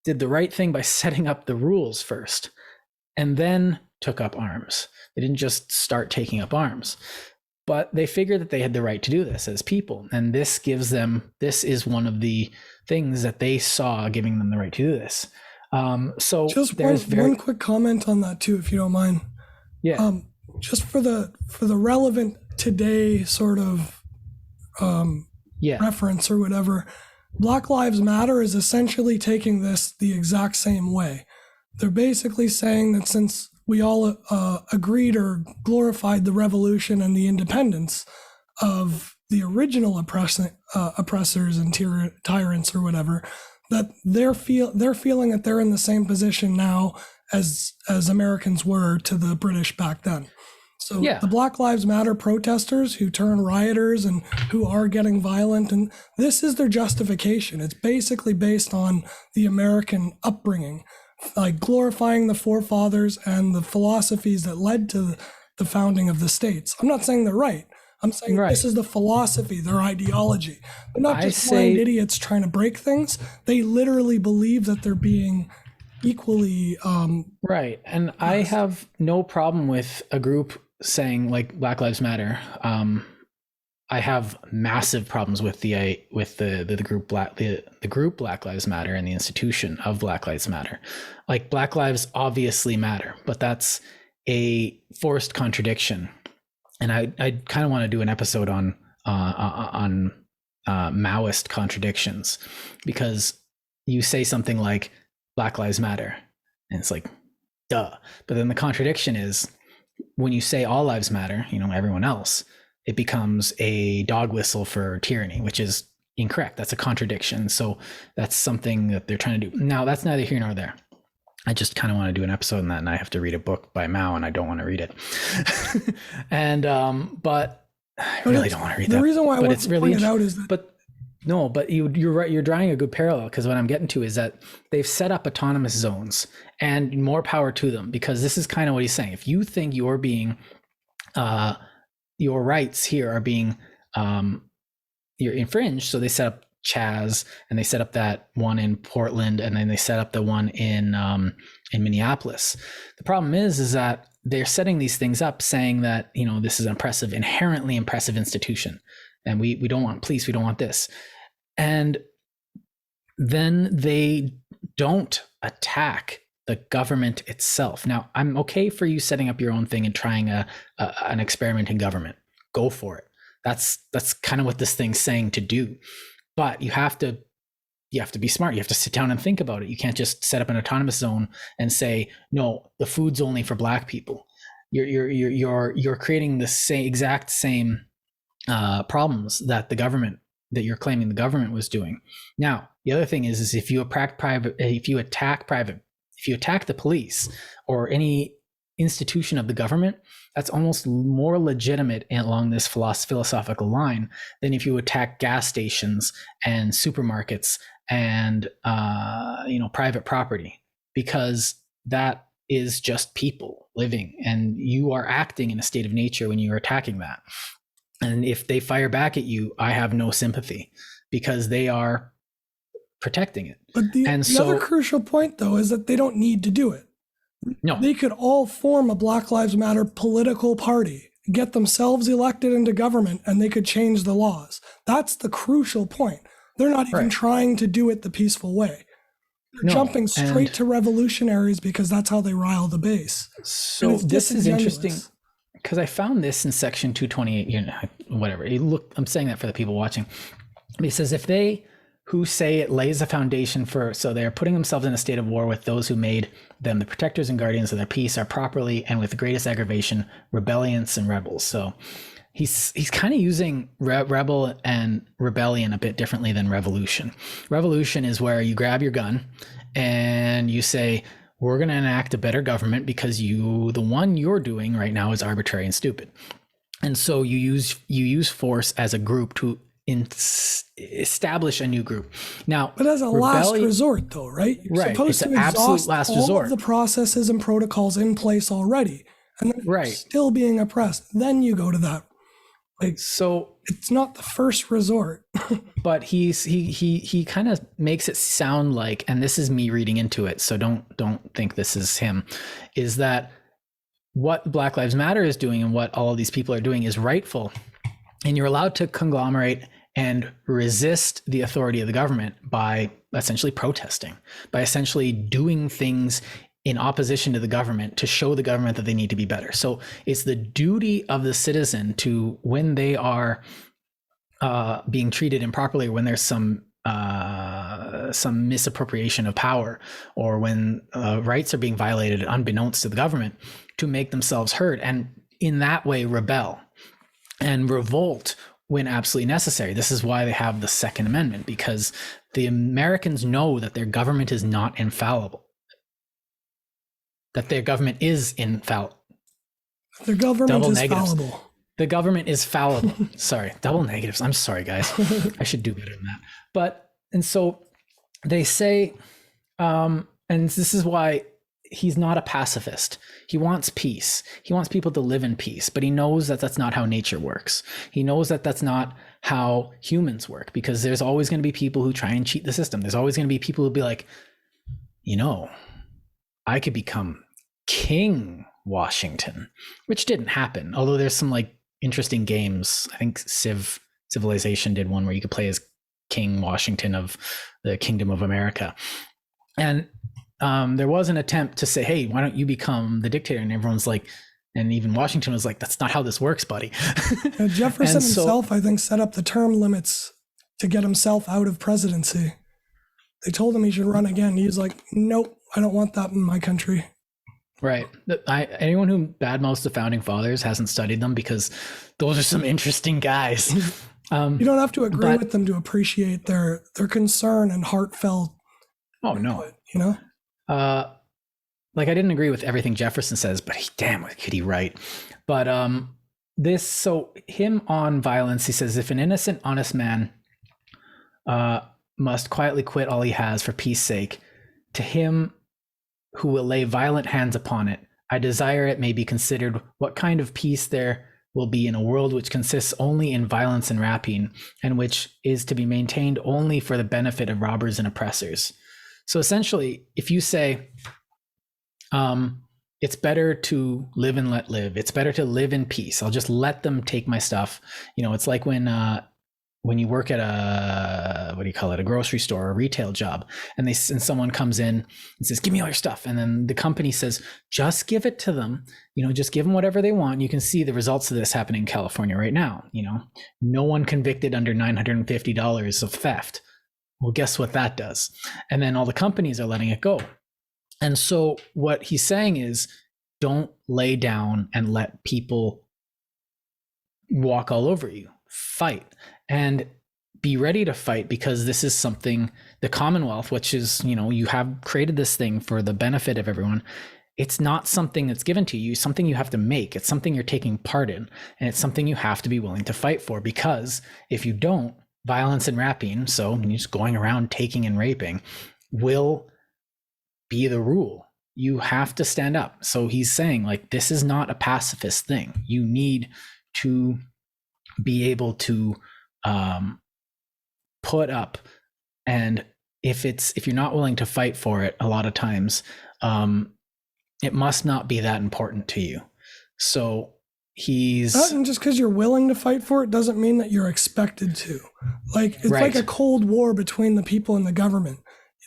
did the right thing by setting up the rules first, and then took up arms. They didn't just start taking up arms, but they figured that they had the right to do this as people. And this is one of the things that they saw giving them the right to do this. So just there's one quick comment on that too, if you don't mind. Yeah. Just for the relevant today sort of reference or whatever, Black Lives Matter is essentially taking this the exact same way. They're basically saying that since we all agreed or glorified the revolution and the independence of the original oppressors and tyrants or whatever, that they're feeling that they're in the same position now as Americans were to the British back then. So the Black Lives Matter protesters who turn rioters and who are getting violent, and this is their justification. It's basically based on the American upbringing, like glorifying the forefathers and the philosophies that led to the founding of the states. I'm not saying they're right. I'm saying this is the philosophy, their ideology. They're not just blind idiots trying to break things. They literally believe that they're being equally right. And I have no problem with a group saying like Black Lives Matter. I have massive problems with the group Black Lives Matter and the institution of Black Lives Matter. Like, Black lives obviously matter, but that's a forced contradiction. And I kind of want to do an episode on Maoist contradictions, because you say something like Black Lives Matter, and it's like, duh. But then the contradiction is, when you say all lives matter, everyone else, it becomes a dog whistle for tyranny, which is incorrect. That's a contradiction. So that's something that they're trying to do. Now, that's neither here nor there. I just kind of want to do an episode on that, and I have to read a book by Mao, and I don't want to read it. And but I really don't want to read that. The reason why I want to point it out is that, but you're right. You're drawing a good parallel, because what I'm getting to is that they've set up autonomous zones, and more power to them, because this is kind of what he's saying. If you think you're being, your rights here are being, you're infringed, so they set up Chaz, and they set up that one in Portland, and then they set up the one in Minneapolis. The problem is that they're setting these things up saying that, this is an inherently impressive institution, and we don't want police, we don't want this. And then they don't attack the government itself. Now, I'm okay for you setting up your own thing and trying an experiment in government. Go for it. That's kind of what this thing's saying to do. But you have to be smart. You have to sit down and think about it. You can't just set up an autonomous zone and say, no, the food's only for Black people. You're creating the exact same problems that you're claiming the government was doing. Now, the other thing is if you attack the police or any institution of the government, that's almost more legitimate along this philosophical line than if you attack gas stations and supermarkets and private property, because that is just people living, and you are acting in a state of nature when you're attacking that. And if they fire back at you, I have no sympathy, because they are protecting it. But the other crucial point, though, is that they don't need to do it. No, they could all form a Black Lives Matter political party, get themselves elected into government, and they could change the laws. That's the crucial point. They're not even trying to do it the peaceful way. They're jumping straight to revolutionaries because that's how they rile the base. So this is interesting, because I found this in section 228, whatever. I'm saying that for the people watching. He says, if they who say it lays a foundation for, so they are putting themselves in a state of war with those who made them the protectors and guardians of their peace, are properly and with the greatest aggravation rebellions and rebels. So he's kind of using rebel and rebellion a bit differently than revolution. Revolution is where you grab your gun and you say, we're going to enact a better government because the one you're doing right now is arbitrary and stupid. And so you use force as a group to establish a new group. Now, but as a last resort, though, right? You're supposed to exhaust last all resort. Of the processes and protocols in place already, and then you're still being oppressed. Then you go to that Like, So, it's not the first resort. but he kind of makes it sound like, and this is me reading into it, so don't think this is him, is that what Black Lives Matter is doing and what all of these people are doing is rightful, and you're allowed to conglomerate and resist the authority of the government by essentially protesting, by essentially doing things in opposition to the government to show the government that they need to be better. So it's the duty of the citizen to, when they are being treated improperly, when there's some misappropriation of power, or when rights are being violated unbeknownst to the government, to make themselves heard, and in that way rebel and revolt when absolutely necessary. This is why they have the Second Amendment, because the Americans know that their government is not infallible, that their government is infallible. The government Double is negatives. fallible. The government is fallible. Sorry, double negatives. I'm sorry, guys. I should do better than that. But, and so they say, and this is why he's not a pacifist. He wants peace. He wants people to live in peace, but he knows that that's not how nature works. He knows that that's not how humans work, because there's always going to be people who try and cheat the system. There's always going to be people who'll be like, I could become King Washington, which didn't happen. Although there's some like interesting games. I think Civilization did one where you could play as King Washington of the Kingdom of America. And there was an attempt to say, hey, why don't you become the dictator? And everyone's like, and even Washington was like, that's not how this works, buddy. Jefferson himself, I think, set up the term limits to get himself out of presidency. They told him he should run again. He was like, nope, I don't want that in my country. Right. Anyone who badmouths the founding fathers hasn't studied them, because those are some interesting guys. You don't have to agree with them to appreciate their concern and heartfelt input, Like, I didn't agree with everything Jefferson says, but damn, could he write? But so him on violence, he says, if an innocent, honest man must quietly quit all he has for peace sake, to him who will lay violent hands upon it, I desire it may be considered what kind of peace there will be in a world which consists only in violence and rapine, and which is to be maintained only for the benefit of robbers and oppressors. So essentially, if you say, it's better to live and let live, it's better to live in peace, I'll just let them take my stuff. It's like when you work at a grocery store or a retail job, and someone comes in and says, give me all your stuff. And then the company says, just give it to them, just give them whatever they want. You can see the results of this happening in California right now. No one convicted under $950 of theft. Well, guess what that does? And then all the companies are letting it go. And so what he's saying is, don't lay down and let people walk all over you. Fight. And be ready to fight, because this is something, the Commonwealth, which is, you have created this thing for the benefit of everyone. It's not something that's given to you, something you have to make. It's something you're taking part in, and it's something you have to be willing to fight for, because if you don't, violence and rapine, so you're just going around taking and raping, will be the rule. You have to stand up. So he's saying, like, this is not a pacifist thing. You need to be able to put up, and if you're not willing to fight for it, a lot of times it must not be that important to you. So and just because you're willing to fight for it doesn't mean that you're expected to. Like, it's right. like a cold war between the people and the government.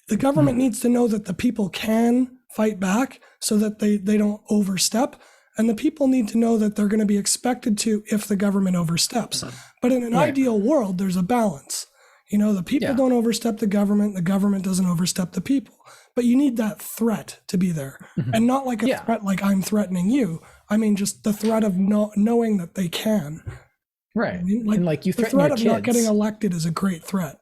The government needs to know that the people can fight back so that they don't overstep. And the people need to know that they're going to be expected to if the government oversteps. But in an ideal world, there's a balance. The people don't overstep the government doesn't overstep the people. But you need that threat to be there. And not like a threat like I'm threatening you. I mean, just the threat of knowing that they can. Right. I mean, and like, you threaten the threat your of kids. not getting elected is a great threat.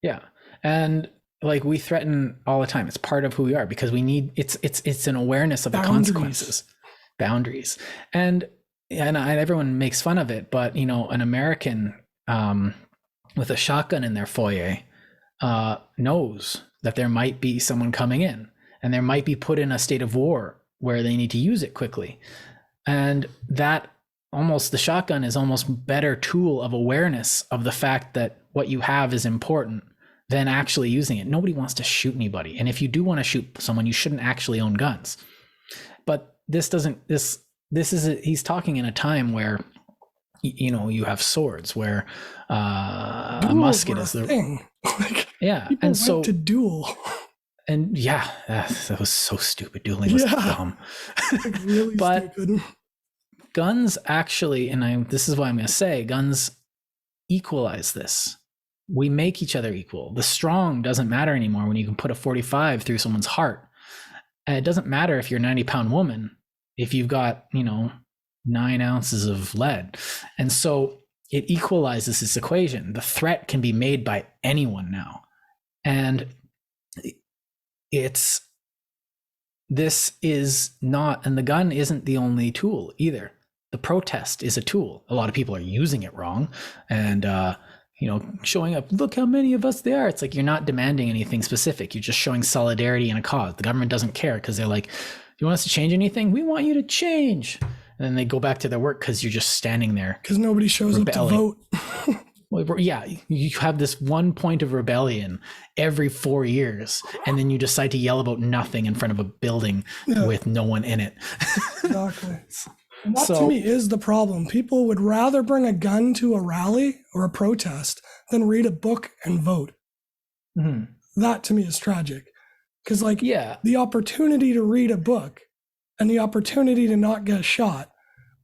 Yeah. And like, we threaten all the time. It's part of who we are, because we need, it's an awareness of the consequences. Boundaries. And everyone makes fun of it, but an American with a shotgun in their foyer knows that there might be someone coming in, and there might be put in a state of war where they need to use it quickly. And that almost the shotgun is almost better tool of awareness of the fact that what you have is important than actually using it. Nobody wants to shoot anybody. And if you do want to shoot someone, you shouldn't actually own guns. But this doesn't, this is, he's talking in a time where, you know, you have swords, where a musket is the thing. Like, yeah. people And so went to duel. And yeah, that was so stupid. Dueling was dumb. Like, really but stupid. Guns actually, and this is what I'm going to say, guns equalize this. We make each other equal. The strong doesn't matter anymore when you can put a 45 through someone's heart. And it doesn't matter if you're a 90-pound woman, if you've got, you know, 9 ounces of lead. And so it equalizes this equation. The threat can be made by anyone now. And this is not, and the gun isn't the only tool either. The protest is a tool. A lot of people are using it wrong and, you know, showing up, look how many of us there are. It's like, you're not demanding anything specific. You're just showing solidarity in a cause. The government doesn't care because they're like, do you want us to change anything? We want you to change. And then they go back to their work because you're just standing there. Because nobody shows rebelling. Up to vote. Well, yeah, you have this one point of rebellion every 4 years, and then you decide to yell about nothing in front of a building with no one in it. Exactly. And that to me is the problem. People would rather bring a gun to a rally or a protest than read a book and vote. Mm-hmm. That to me is tragic. Because like the opportunity to read a book and the opportunity to not get shot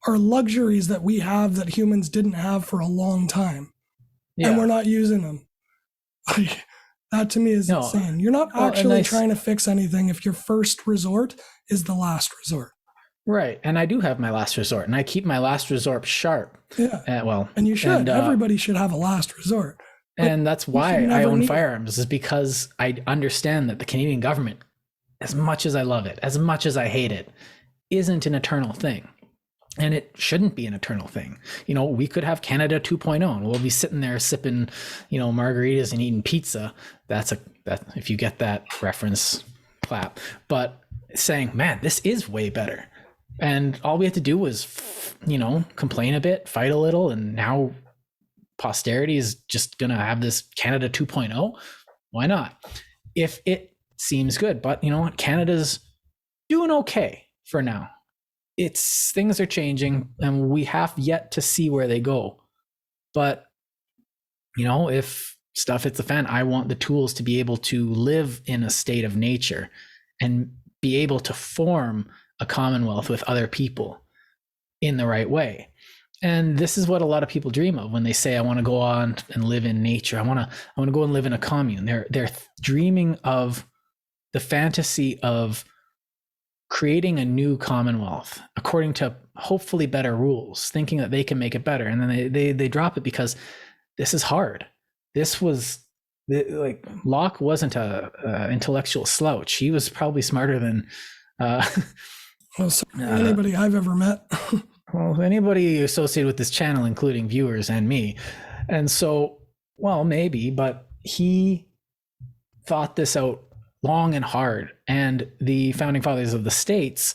are luxuries that we have that humans didn't have for a long time. And we're not using them. Like, that to me is insane. You're not actually trying to fix anything if your first resort is the last resort. Right. And I do have my last resort, and I keep my last resort sharp. Yeah. And you should. And, everybody should have a last resort. And that's why I own firearms, is because I understand that the Canadian government, as much as I love it, as much as I hate it, isn't an eternal thing. And it shouldn't be an eternal thing. You know, we could have Canada 2.0 and we'll be sitting there sipping, you know, margaritas and eating pizza. That if you get that reference, clap. But saying, man, this is way better. And all we had to do was, you know, complain a bit, fight a little, and now posterity is just going to have this Canada 2.0. Why not? If it seems good. But you know what? Canada's doing okay for now. Things are changing, and we have yet to see where they go. But, you know, if stuff hits the fan, I want the tools to be able to live in a state of nature and be able to form a commonwealth with other people in the right way. And this is what a lot of people dream of when they say, I want to go on and live in nature. I want to go and live in a commune. They're dreaming of the fantasy of creating a new commonwealth according to hopefully better rules, thinking that they can make it better. And then they drop it because this is hard. This was like, Locke wasn't a intellectual slouch. He was probably smarter than anybody I've ever met. Well, anybody associated with this channel, including viewers and me. And so, well, maybe, but he thought this out long and hard. And the founding fathers of the states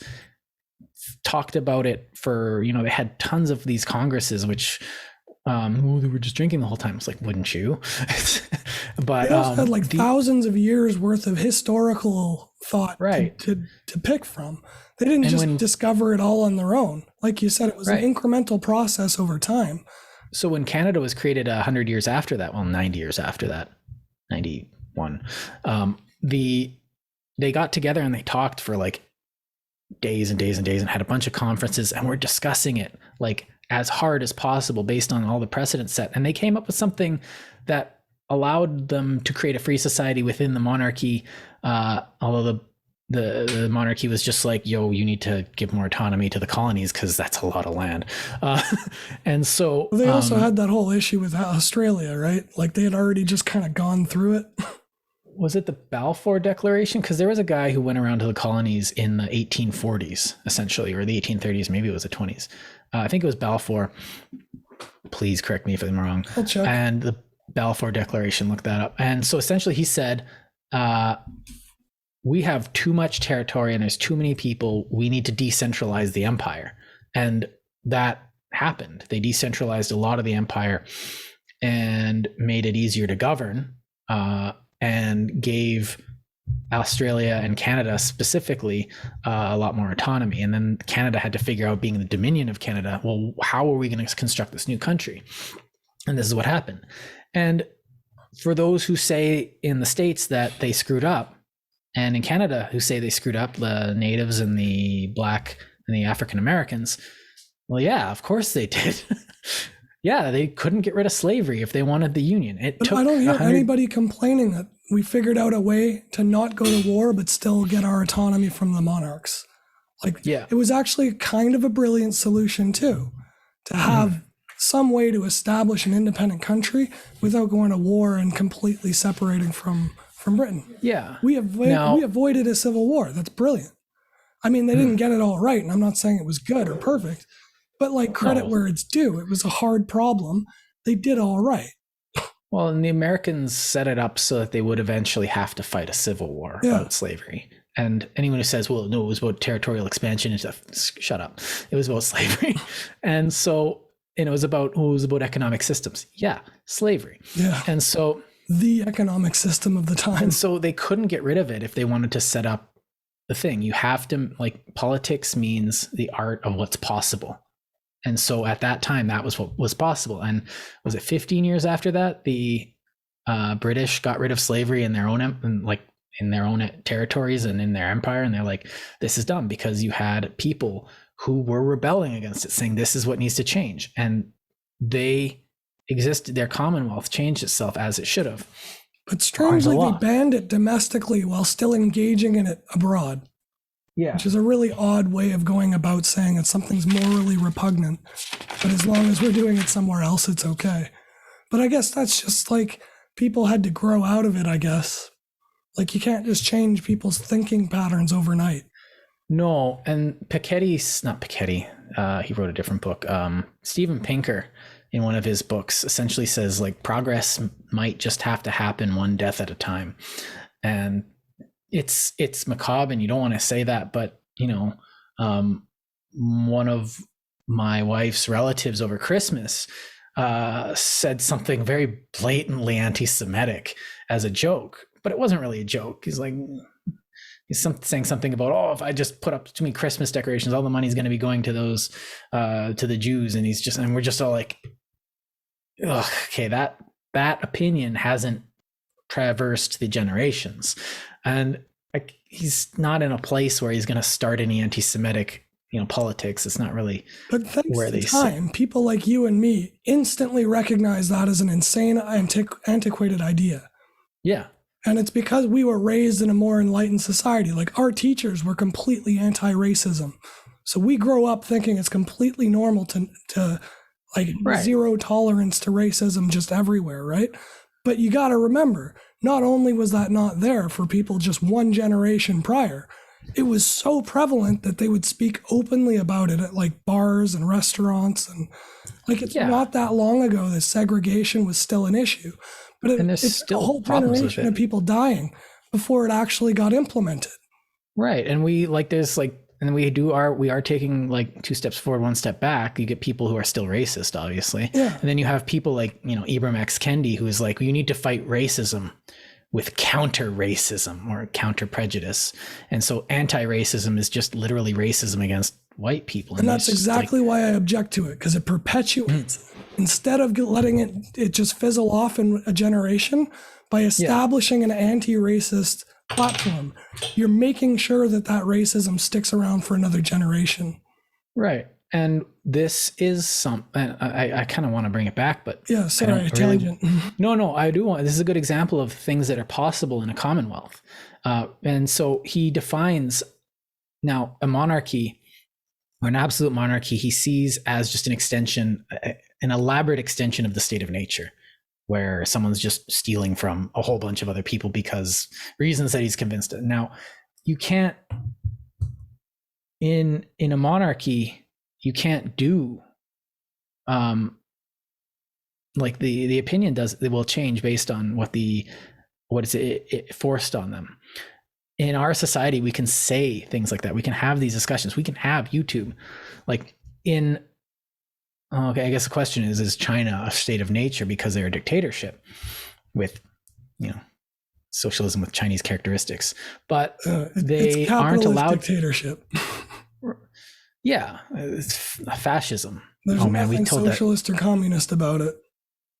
talked about it for, you know, they had tons of these congresses, which they were just drinking the whole time. It's like, wouldn't you? But they also had like thousands of years worth of historical thought to pick from. They didn't just discover it all on their own. Like you said, it was an incremental process over time. So when Canada was created 100 years after that, well, 90 years after that, 91, they got together and they talked for like days and days and days and had a bunch of conferences, and we're discussing it like as hard as possible based on all the precedents set. And they came up with something that allowed them to create a free society within the monarchy, although the monarchy was just like, yo, you need to give more autonomy to the colonies because that's a lot of land. And so they also had that whole issue with Australia, right? Like they had already just kind of gone through it. Was it the Balfour Declaration? Because there was a guy who went around to the colonies in the 1840s, essentially, or the 1830s. Maybe it was the 20s. I think it was Balfour. Please correct me if I'm wrong. I'll check. And the Balfour Declaration, look that up. And so essentially he said, we have too much territory and there's too many people. We need to decentralize the empire. And that happened. They decentralized a lot of the empire and made it easier to govern, and gave Australia and Canada specifically a lot more autonomy. And then Canada had to figure out, being the Dominion of Canada, well, how are we going to construct this new country? And this is what happened. And for those who say in the States that they screwed up, and in Canada who say they screwed up, the natives and the Black and the African Americans, well, yeah, of course they did. Yeah, they couldn't get rid of slavery if they wanted the Union. It But took I don't hear 100 anybody complaining that we figured out a way to not go to war but still get our autonomy from the monarchs. Like, Yeah. it was actually kind of a brilliant solution too, to have some way to establish an independent country without going to war and completely separating from Britain. Yeah. We avoided a civil war. That's brilliant. I mean, they didn't get it all right, and I'm not saying it was good or perfect, but like, credit where it's due. It was a hard problem. They did all right. Well, and the Americans set it up so that they would eventually have to fight a civil war about slavery. And anyone who says, well, no, it was about territorial expansion and stuff, shut up. It was about slavery. And so, and it was about economic systems. Yeah, slavery. Yeah. And so the economic system of the time. And so they couldn't get rid of it if they wanted to set up the thing. You have to, like, politics means the art of what's possible. And so at that time, that was what was possible. And was it 15 years after that, the British got rid of slavery in their own, in their own territories and in their empire? And they're like, this is dumb, because you had people who were rebelling against it, saying this is what needs to change. And they existed, their Commonwealth changed itself as it should have. But strangely, they banned it domestically while still engaging in it abroad. Yeah. Which is a really odd way of going about saying that something's morally repugnant, but as long as we're doing it somewhere else, it's okay. But I guess that's just like, people had to grow out of it, I guess. Like, you can't just change people's thinking patterns overnight. No, and he wrote a different book. Steven Pinker, in one of his books, essentially says, like, progress might just have to happen one death at a time. And it's macabre, and you don't want to say that, but one of my wife's relatives over Christmas said something very blatantly anti-Semitic as a joke, but it wasn't really a joke. He's saying something about, if I just put up too many Christmas decorations, all the money's going to be going to those to the Jews, and we're just all like, ugh, okay, that opinion hasn't traversed the generations. And he's not in a place where he's going to start any anti-Semitic, politics. It's not really. But thanks where to time, people like you and me instantly recognize that as an insane, antiquated idea. Yeah. And it's because we were raised in a more enlightened society. Like, our teachers were completely anti-racism. So we grow up thinking it's completely normal to zero tolerance to racism just everywhere, right? But you got to remember, not only was that not there for people just one generation prior, it was so prevalent that they would speak openly about it at like bars and restaurants. And it's not that long ago that segregation was still an issue. But it's still a whole generation of people dying before it actually got implemented. Right. And we we are taking like two steps forward, one step back. You get people who are still racist, obviously. Yeah. And then you have people like, Ibram X. Kendi, who is like, you need to fight racism with counter racism or counter prejudice. And so anti-racism is just literally racism against white people. And that's exactly why I object to it, because it perpetuates. Instead of letting it just fizzle off in a generation, by establishing an anti-racist platform, you're making sure that racism sticks around for another generation. Right. And this is something I kind of want to bring it back, but tangent. No, I do want. This is a good example of things that are possible in a commonwealth. And so he defines now a monarchy, or an absolute monarchy, he sees as just an extension, an elaborate extension of the state of nature, where someone's just stealing from a whole bunch of other people because reasons that he's convinced of. Now, you can't, in a monarchy, you can't do, like the opinion it will change based on what is it forced on them. In our society, we can say things like that. We can have these discussions. We can have YouTube. Like in Okay, I guess the question is China a state of nature because they're a dictatorship with, you know, socialism with Chinese characteristics, but It's they aren't capitalist allowed. dictatorship. Yeah, it's fascism. There's Oh man, we nothing told that. socialist or communist about it.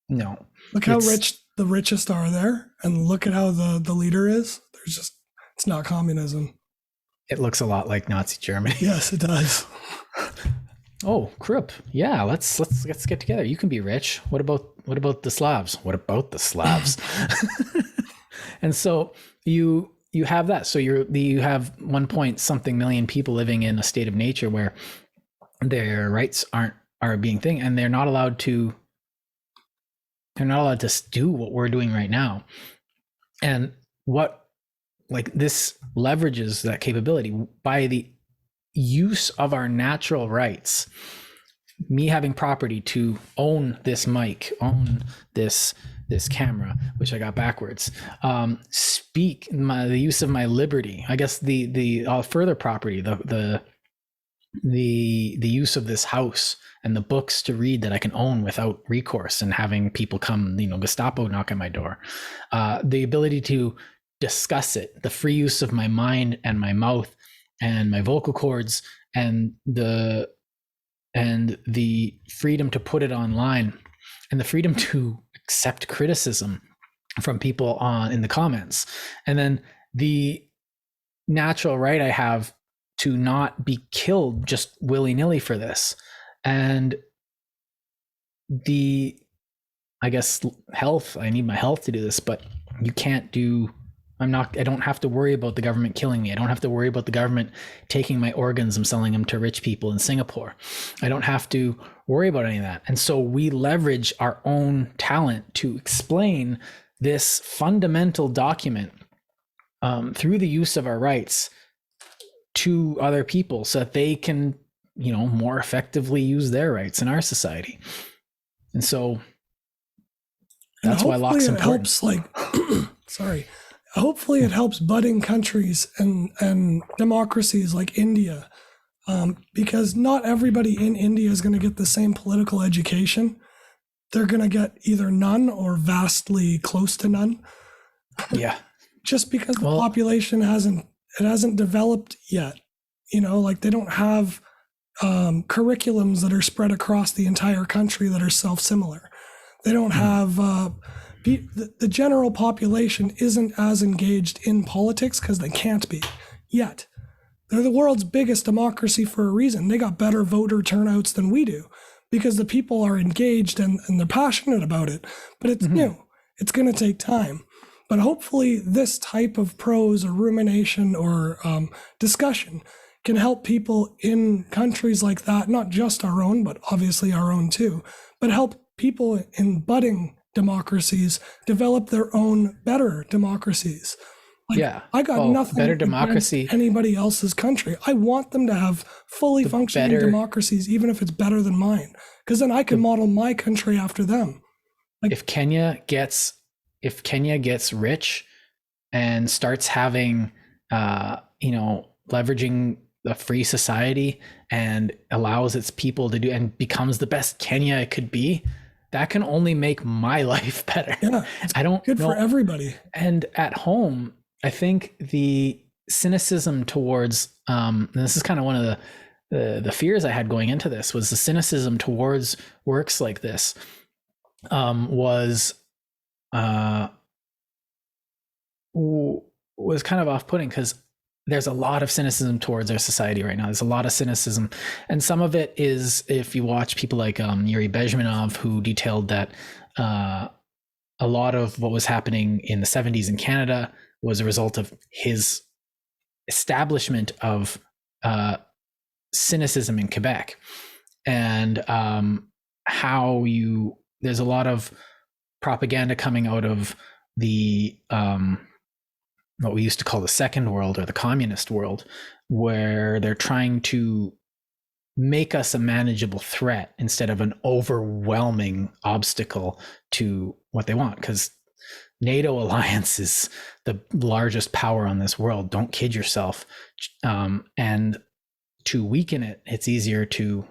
No, Look how it's rich the richest are there, and look at how the leader is. There's just, it's not communism. it looks a lot like Nazi Germany. Yes, it does. Oh, Krupp. Yeah, let's get together. You can be rich. What about the Slavs? What about the Slavs? And so you have that. So you have 1 point something million people living in a state of nature where their rights are being thing, and they're not allowed to do what we're doing right now. And what, like, this leverages that capability by the use of our natural rights. Me having property to own this mic, own this camera, which I got backwards, speak the use of my liberty. I guess the further property, the use of this house and the books to read that I can own without recourse and having people come, Gestapo knock on my door. The ability to discuss it, the free use of my mind and my mouth and my vocal cords, and the freedom to put it online, and the freedom to accept criticism from people in the comments, and then the natural right I have to not be killed just willy-nilly for this, and the, I guess, health. I need my health to do this, but you can't do. I don't have to worry about the government killing me. I don't have to worry about the government taking my organs and selling them to rich people in Singapore. I don't have to worry about any of that. And so we leverage our own talent to explain this fundamental document through the use of our rights to other people so that they can, more effectively use their rights in our society. And so that's why Locke's important. Helps, like, sorry. Hopefully it helps budding countries and democracies like India, because not everybody in India is going to get the same political education. They're going to get either none or vastly close to none. Yeah. Just because the population hasn't developed yet. Like, they don't have curriculums that are spread across the entire country that are self-similar. They don't have... the general population isn't as engaged in politics because they can't be yet. They're the world's biggest democracy for a reason. They got better voter turnouts than we do because the people are engaged and they're passionate about it. But it's new. It's going to take time. But hopefully this type of prose or rumination or discussion can help people in countries like that, not just our own, but obviously our own too, but help people in budding democracies develop their own better democracies. Like, I got nothing better democracy. Anybody else's country. I want them to have fully functioning democracies, even if it's better than mine, because then I can model my country after them. Like, if Kenya gets rich and starts having, leveraging a free society and allows its people to do and becomes the best Kenya it could be, that can only make my life better. Yeah, I don't good know. For everybody. And at home, I think the cynicism towards, and this is kind of one of the fears I had going into this, was the cynicism towards works like this was kind of off-putting, because there's a lot of cynicism towards our society right now. There's a lot of cynicism. And some of it is, if you watch people like Yuri Bezmenov, who detailed that a lot of what was happening in the 70s in Canada was a result of his establishment of cynicism in Quebec. And there's a lot of propaganda coming out of the what we used to call the second world or the communist world, where they're trying to make us a manageable threat instead of an overwhelming obstacle to what they want. Because NATO alliance is the largest power on this world. Don't kid yourself. And to weaken it, it's easier to,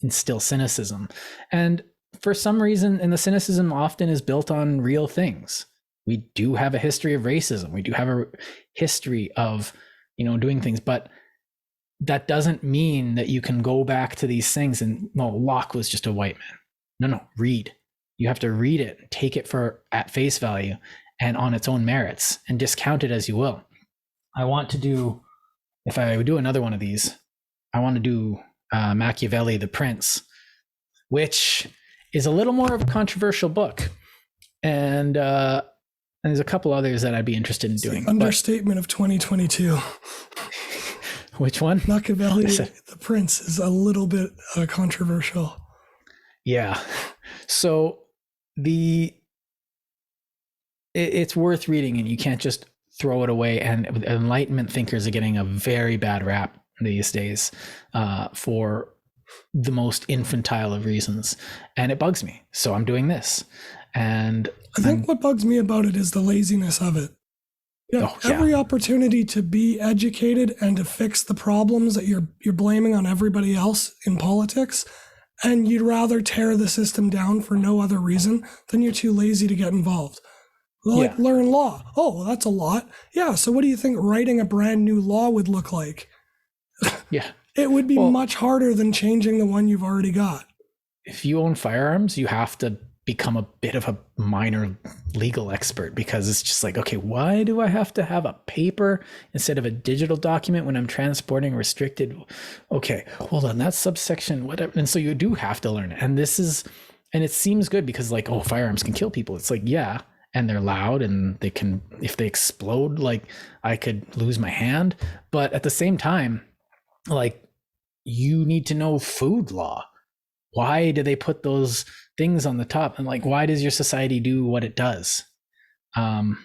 instill cynicism. And for some reason, and the cynicism often is built on real things. We do have a history of racism. We do have a history of, doing things, but that doesn't mean that you can go back to these things and, well, Locke was just a white man. No, read. You have to read it, take it at face value and on its own merits, and discount it as you will. If I would do another one of these, I want to do Machiavelli, The Prince, which is a little more of a controversial book. And there's a couple others that I'd be interested in doing. Understatement of 2022. Which one? Machiavelli, The Prince, is a little bit controversial. Yeah. So it's worth reading, and you can't just throw it away. And enlightenment thinkers are getting a very bad rap these days for the most infantile of reasons, and it bugs me. So I'm doing this. And I think what bugs me about it is the laziness of it. Every opportunity to be educated and to fix the problems that you're blaming on everybody else in politics, and you'd rather tear the system down for no other reason than you're too lazy to get involved. Learn law. Oh, well, that's a lot. Yeah, so what do you think writing a brand new law would look like? Yeah. It would be much harder than changing the one you've already got. If you own firearms, you have to become a bit of a minor legal expert, because it's just like, okay, why do I have to have a paper instead of a digital document when I'm transporting restricted? Okay, hold on, that's subsection whatever. And so you do have to learn it. And it seems good because, like, oh, firearms can kill people. It's like, yeah, and they're loud, and they can, if they explode, like, I could lose my hand. But at the same time, like, you need to know food law. Why do they put those things on the top? And, like, why does your society do what it does? And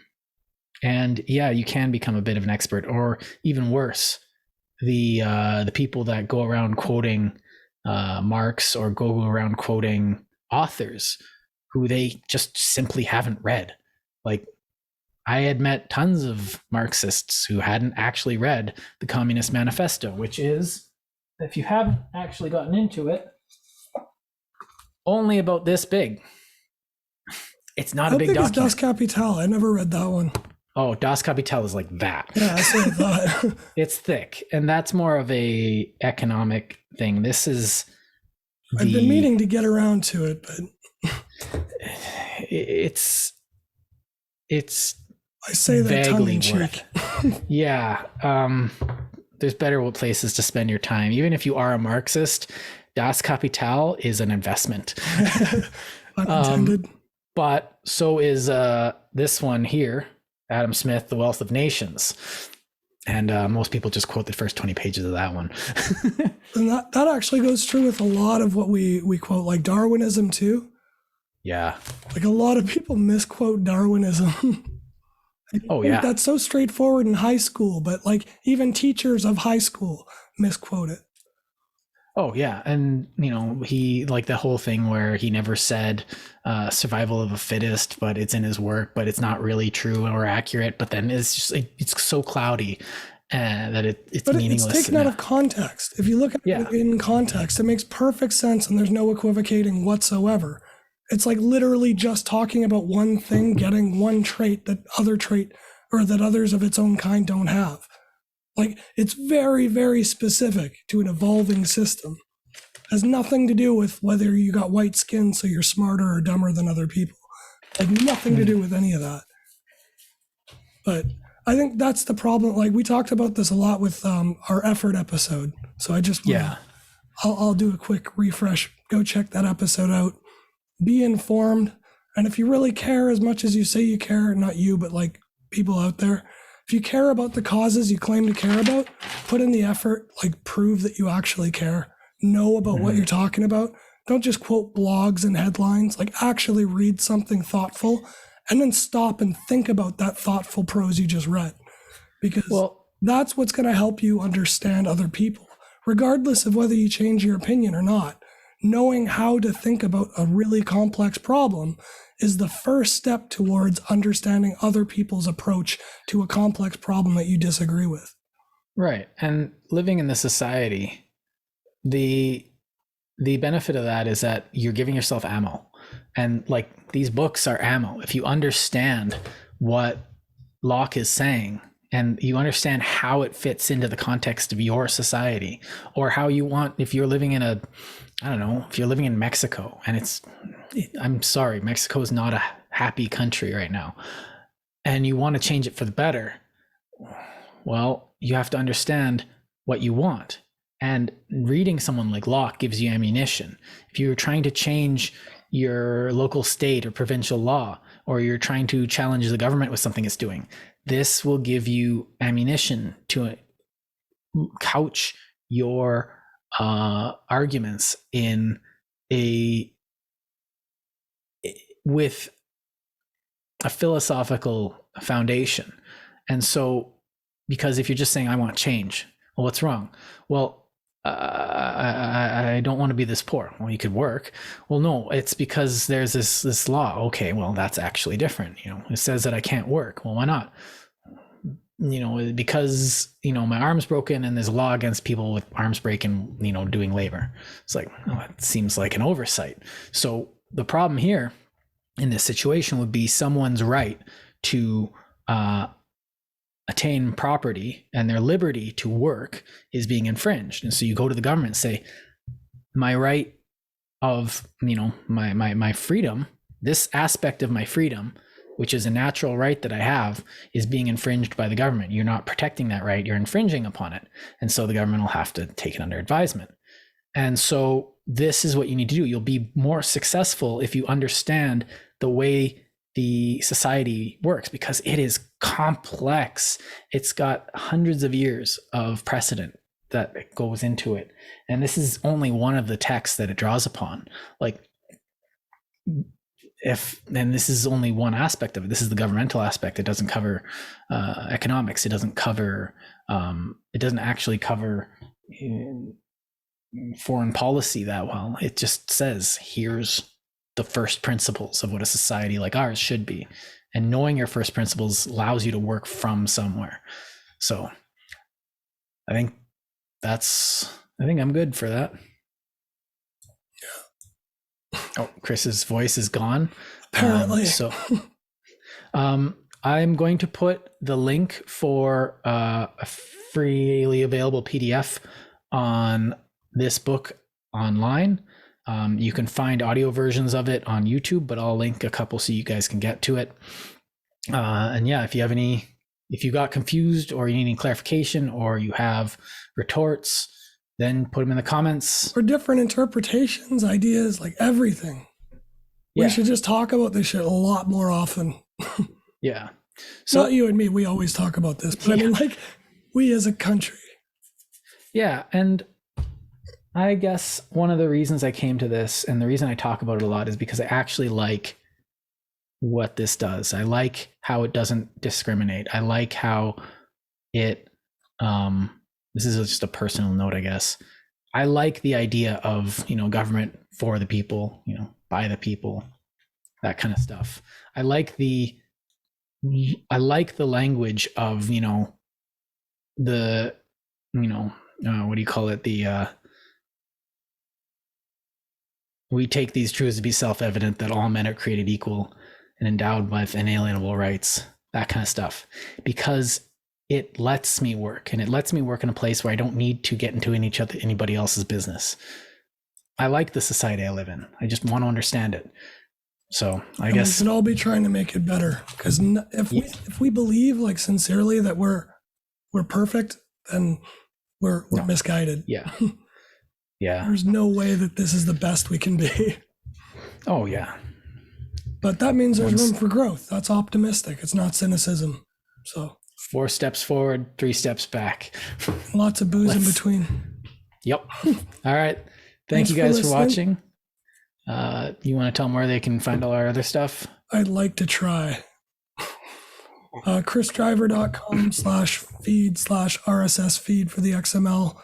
yeah, you can become a bit of an expert, or even worse, the people that go around quoting Marx, or go around quoting authors who they just simply haven't read. Like, I had met tons of Marxists who hadn't actually read the Communist Manifesto, which is, if you haven't actually gotten into it, only about this big. It's not a big document. How big is Das Kapital? I never read that one. Oh, Das Kapital is like that. Yeah, that's what I thought. It's thick, and that's more of a economic thing. This is I've been meaning to get around to it, but it's I say that tongue in cheek. Yeah. There's better places to spend your time. Even if you are a Marxist, Das Kapital is an investment. Unintended. But so is this one here, Adam Smith, The Wealth of Nations. And most people just quote the first 20 pages of that one. And that actually goes true with a lot of what we quote, like Darwinism too. Yeah. Like, a lot of people misquote Darwinism. Oh, yeah. That's so straightforward in high school, but, like, even teachers of high school misquote it. Oh, yeah. And, he, like, the whole thing where he never said survival of the fittest, but it's in his work, but it's not really true or accurate. But then it's just, it's so cloudy that it's meaningless. It's taken out of context. If you look at it in context, it makes perfect sense, and there's no equivocating whatsoever. It's like literally just talking about one thing, getting one trait that others of its own kind don't have. Like, it's very, very specific to an evolving system. It has nothing to do with whether you got white skin so you're smarter or dumber than other people. Like, nothing to do with any of that. But I think that's the problem. Like, we talked about this a lot with our effort episode. So I just I'll do a quick refresh. Go check that episode out. Be informed. And if you really care as much as you say you care, not you, but like people out there, if you care about the causes you claim to care about, put in the effort, like, prove that you actually care, know about what you're talking about. Don't just quote blogs and headlines, like, actually read something thoughtful, and then stop and think about that thoughtful prose you just read, because that's what's going to help you understand other people, regardless of whether you change your opinion or not. Knowing how to think about a really complex problem is the first step towards understanding other people's approach to a complex problem that you disagree with. Right. And living in the society, the the benefit of that is that you're giving yourself ammo, and like these books are ammo. If you understand what Locke is saying and you understand how it fits into the context of your society, or how you want, if you're living in a, I don't know, if you're living in Mexico and I'm sorry, Mexico is not a happy country right now, and you want to change it for the better, well, you have to understand what you want. And reading someone like Locke gives you ammunition. If you're trying to change your local state or provincial law, or you're trying to challenge the government with something it's doing, this will give you ammunition to couch your arguments with a philosophical foundation. And so, because if you're just saying, I want change, well, what's wrong? Well, I don't want to be this poor. Well, you could work. Well, no, it's because there's this law. Okay, well, that's actually different. It says that I can't work. Well, why not? Because my arm's broken and there's a law against people with arms breaking, doing labor. It's like, oh, it seems like an oversight. So the problem here in this situation would be someone's right to attain property and their liberty to work is being infringed. And so you go to the government and say, my right of, my freedom, this aspect of my freedom, which is a natural right that I have, is being infringed by the government. You're not protecting that right, you're infringing upon it. And so the government will have to take it under advisement. And so this is what you need to do. You'll be more successful if you understand the way the society works, because it is complex. It's got hundreds of years of precedent that goes into it. And this is only one of the texts that it draws upon. And this is only one aspect of it. This is the governmental aspect. It doesn't cover economics. It doesn't actually cover foreign policy that well. It just says, here's the first principles of what a society like ours should be. And knowing your first principles allows you to work from somewhere. So I think I'm good for that. Yeah. Oh, Chris's voice is gone. Apparently. I'm going to put the link for a freely available PDF on this book online. You can find audio versions of it on YouTube, but I'll link a couple so you guys can get to it. And yeah, if you got confused or you need any clarification or you have retorts, then put them in the comments. Or different interpretations, ideas, like everything. Yeah. We should just talk about this shit a lot more often. Yeah. So not you and me, we always talk about this, but yeah. I mean, we as a country. Yeah. And I guess one of the reasons I came to this, and the reason I talk about it a lot, is because I actually like what this does. I like how it doesn't discriminate. I like how it, this is just a personal note, I guess. I like the idea of, government for the people, by the people, that kind of stuff. I like the language of, what do you call it? We take these truths to be self-evident that all men are created equal and endowed with inalienable rights, that kind of stuff, because it lets me work, and it lets me work in a place where I don't need to get into anybody else's business. I like the society I live in. I just want to understand it. So I guess we should all be trying to make it better, because if we believe like sincerely that we're perfect, then we're misguided. Yeah. Yeah. There's no way that this is the best we can be. Oh yeah. But that means there's room for growth. That's optimistic. It's not cynicism. So 4 steps forward, 3 steps back. Lots of booze in between. Yep. All right. Thank you guys for watching. You want to tell them where they can find all our other stuff? I'd like to try. chrisdriver.com/feed/RSS feed for the XML.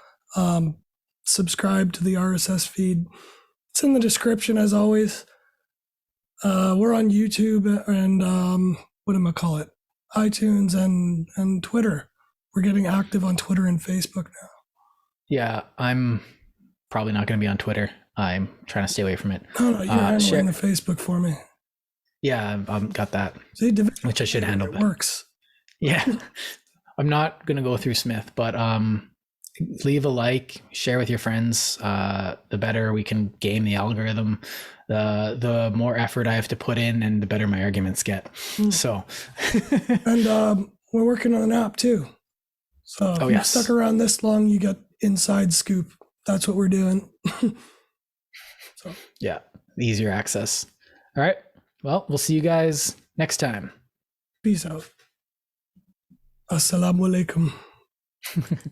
Subscribe to the RSS feed. It's in the description as always. We're on YouTube and iTunes and Twitter. We're getting active on Twitter and Facebook now. Yeah, I'm probably not going to be on Twitter. I'm trying to stay away from it. No, you're handling share- the Facebook for me. Yeah, I've got that, See, which I should handle. It works. Yeah, I'm not gonna go through Smith, but leave a like, share with your friends. The better we can game the algorithm, the more effort I have to put in, and the better my arguments get. So, and we're working on an app too. So if you've stuck around this long, you get inside scoop. That's what we're doing. So yeah, easier access. All right. Well, we'll see you guys next time. Peace out. Assalamu alaikum.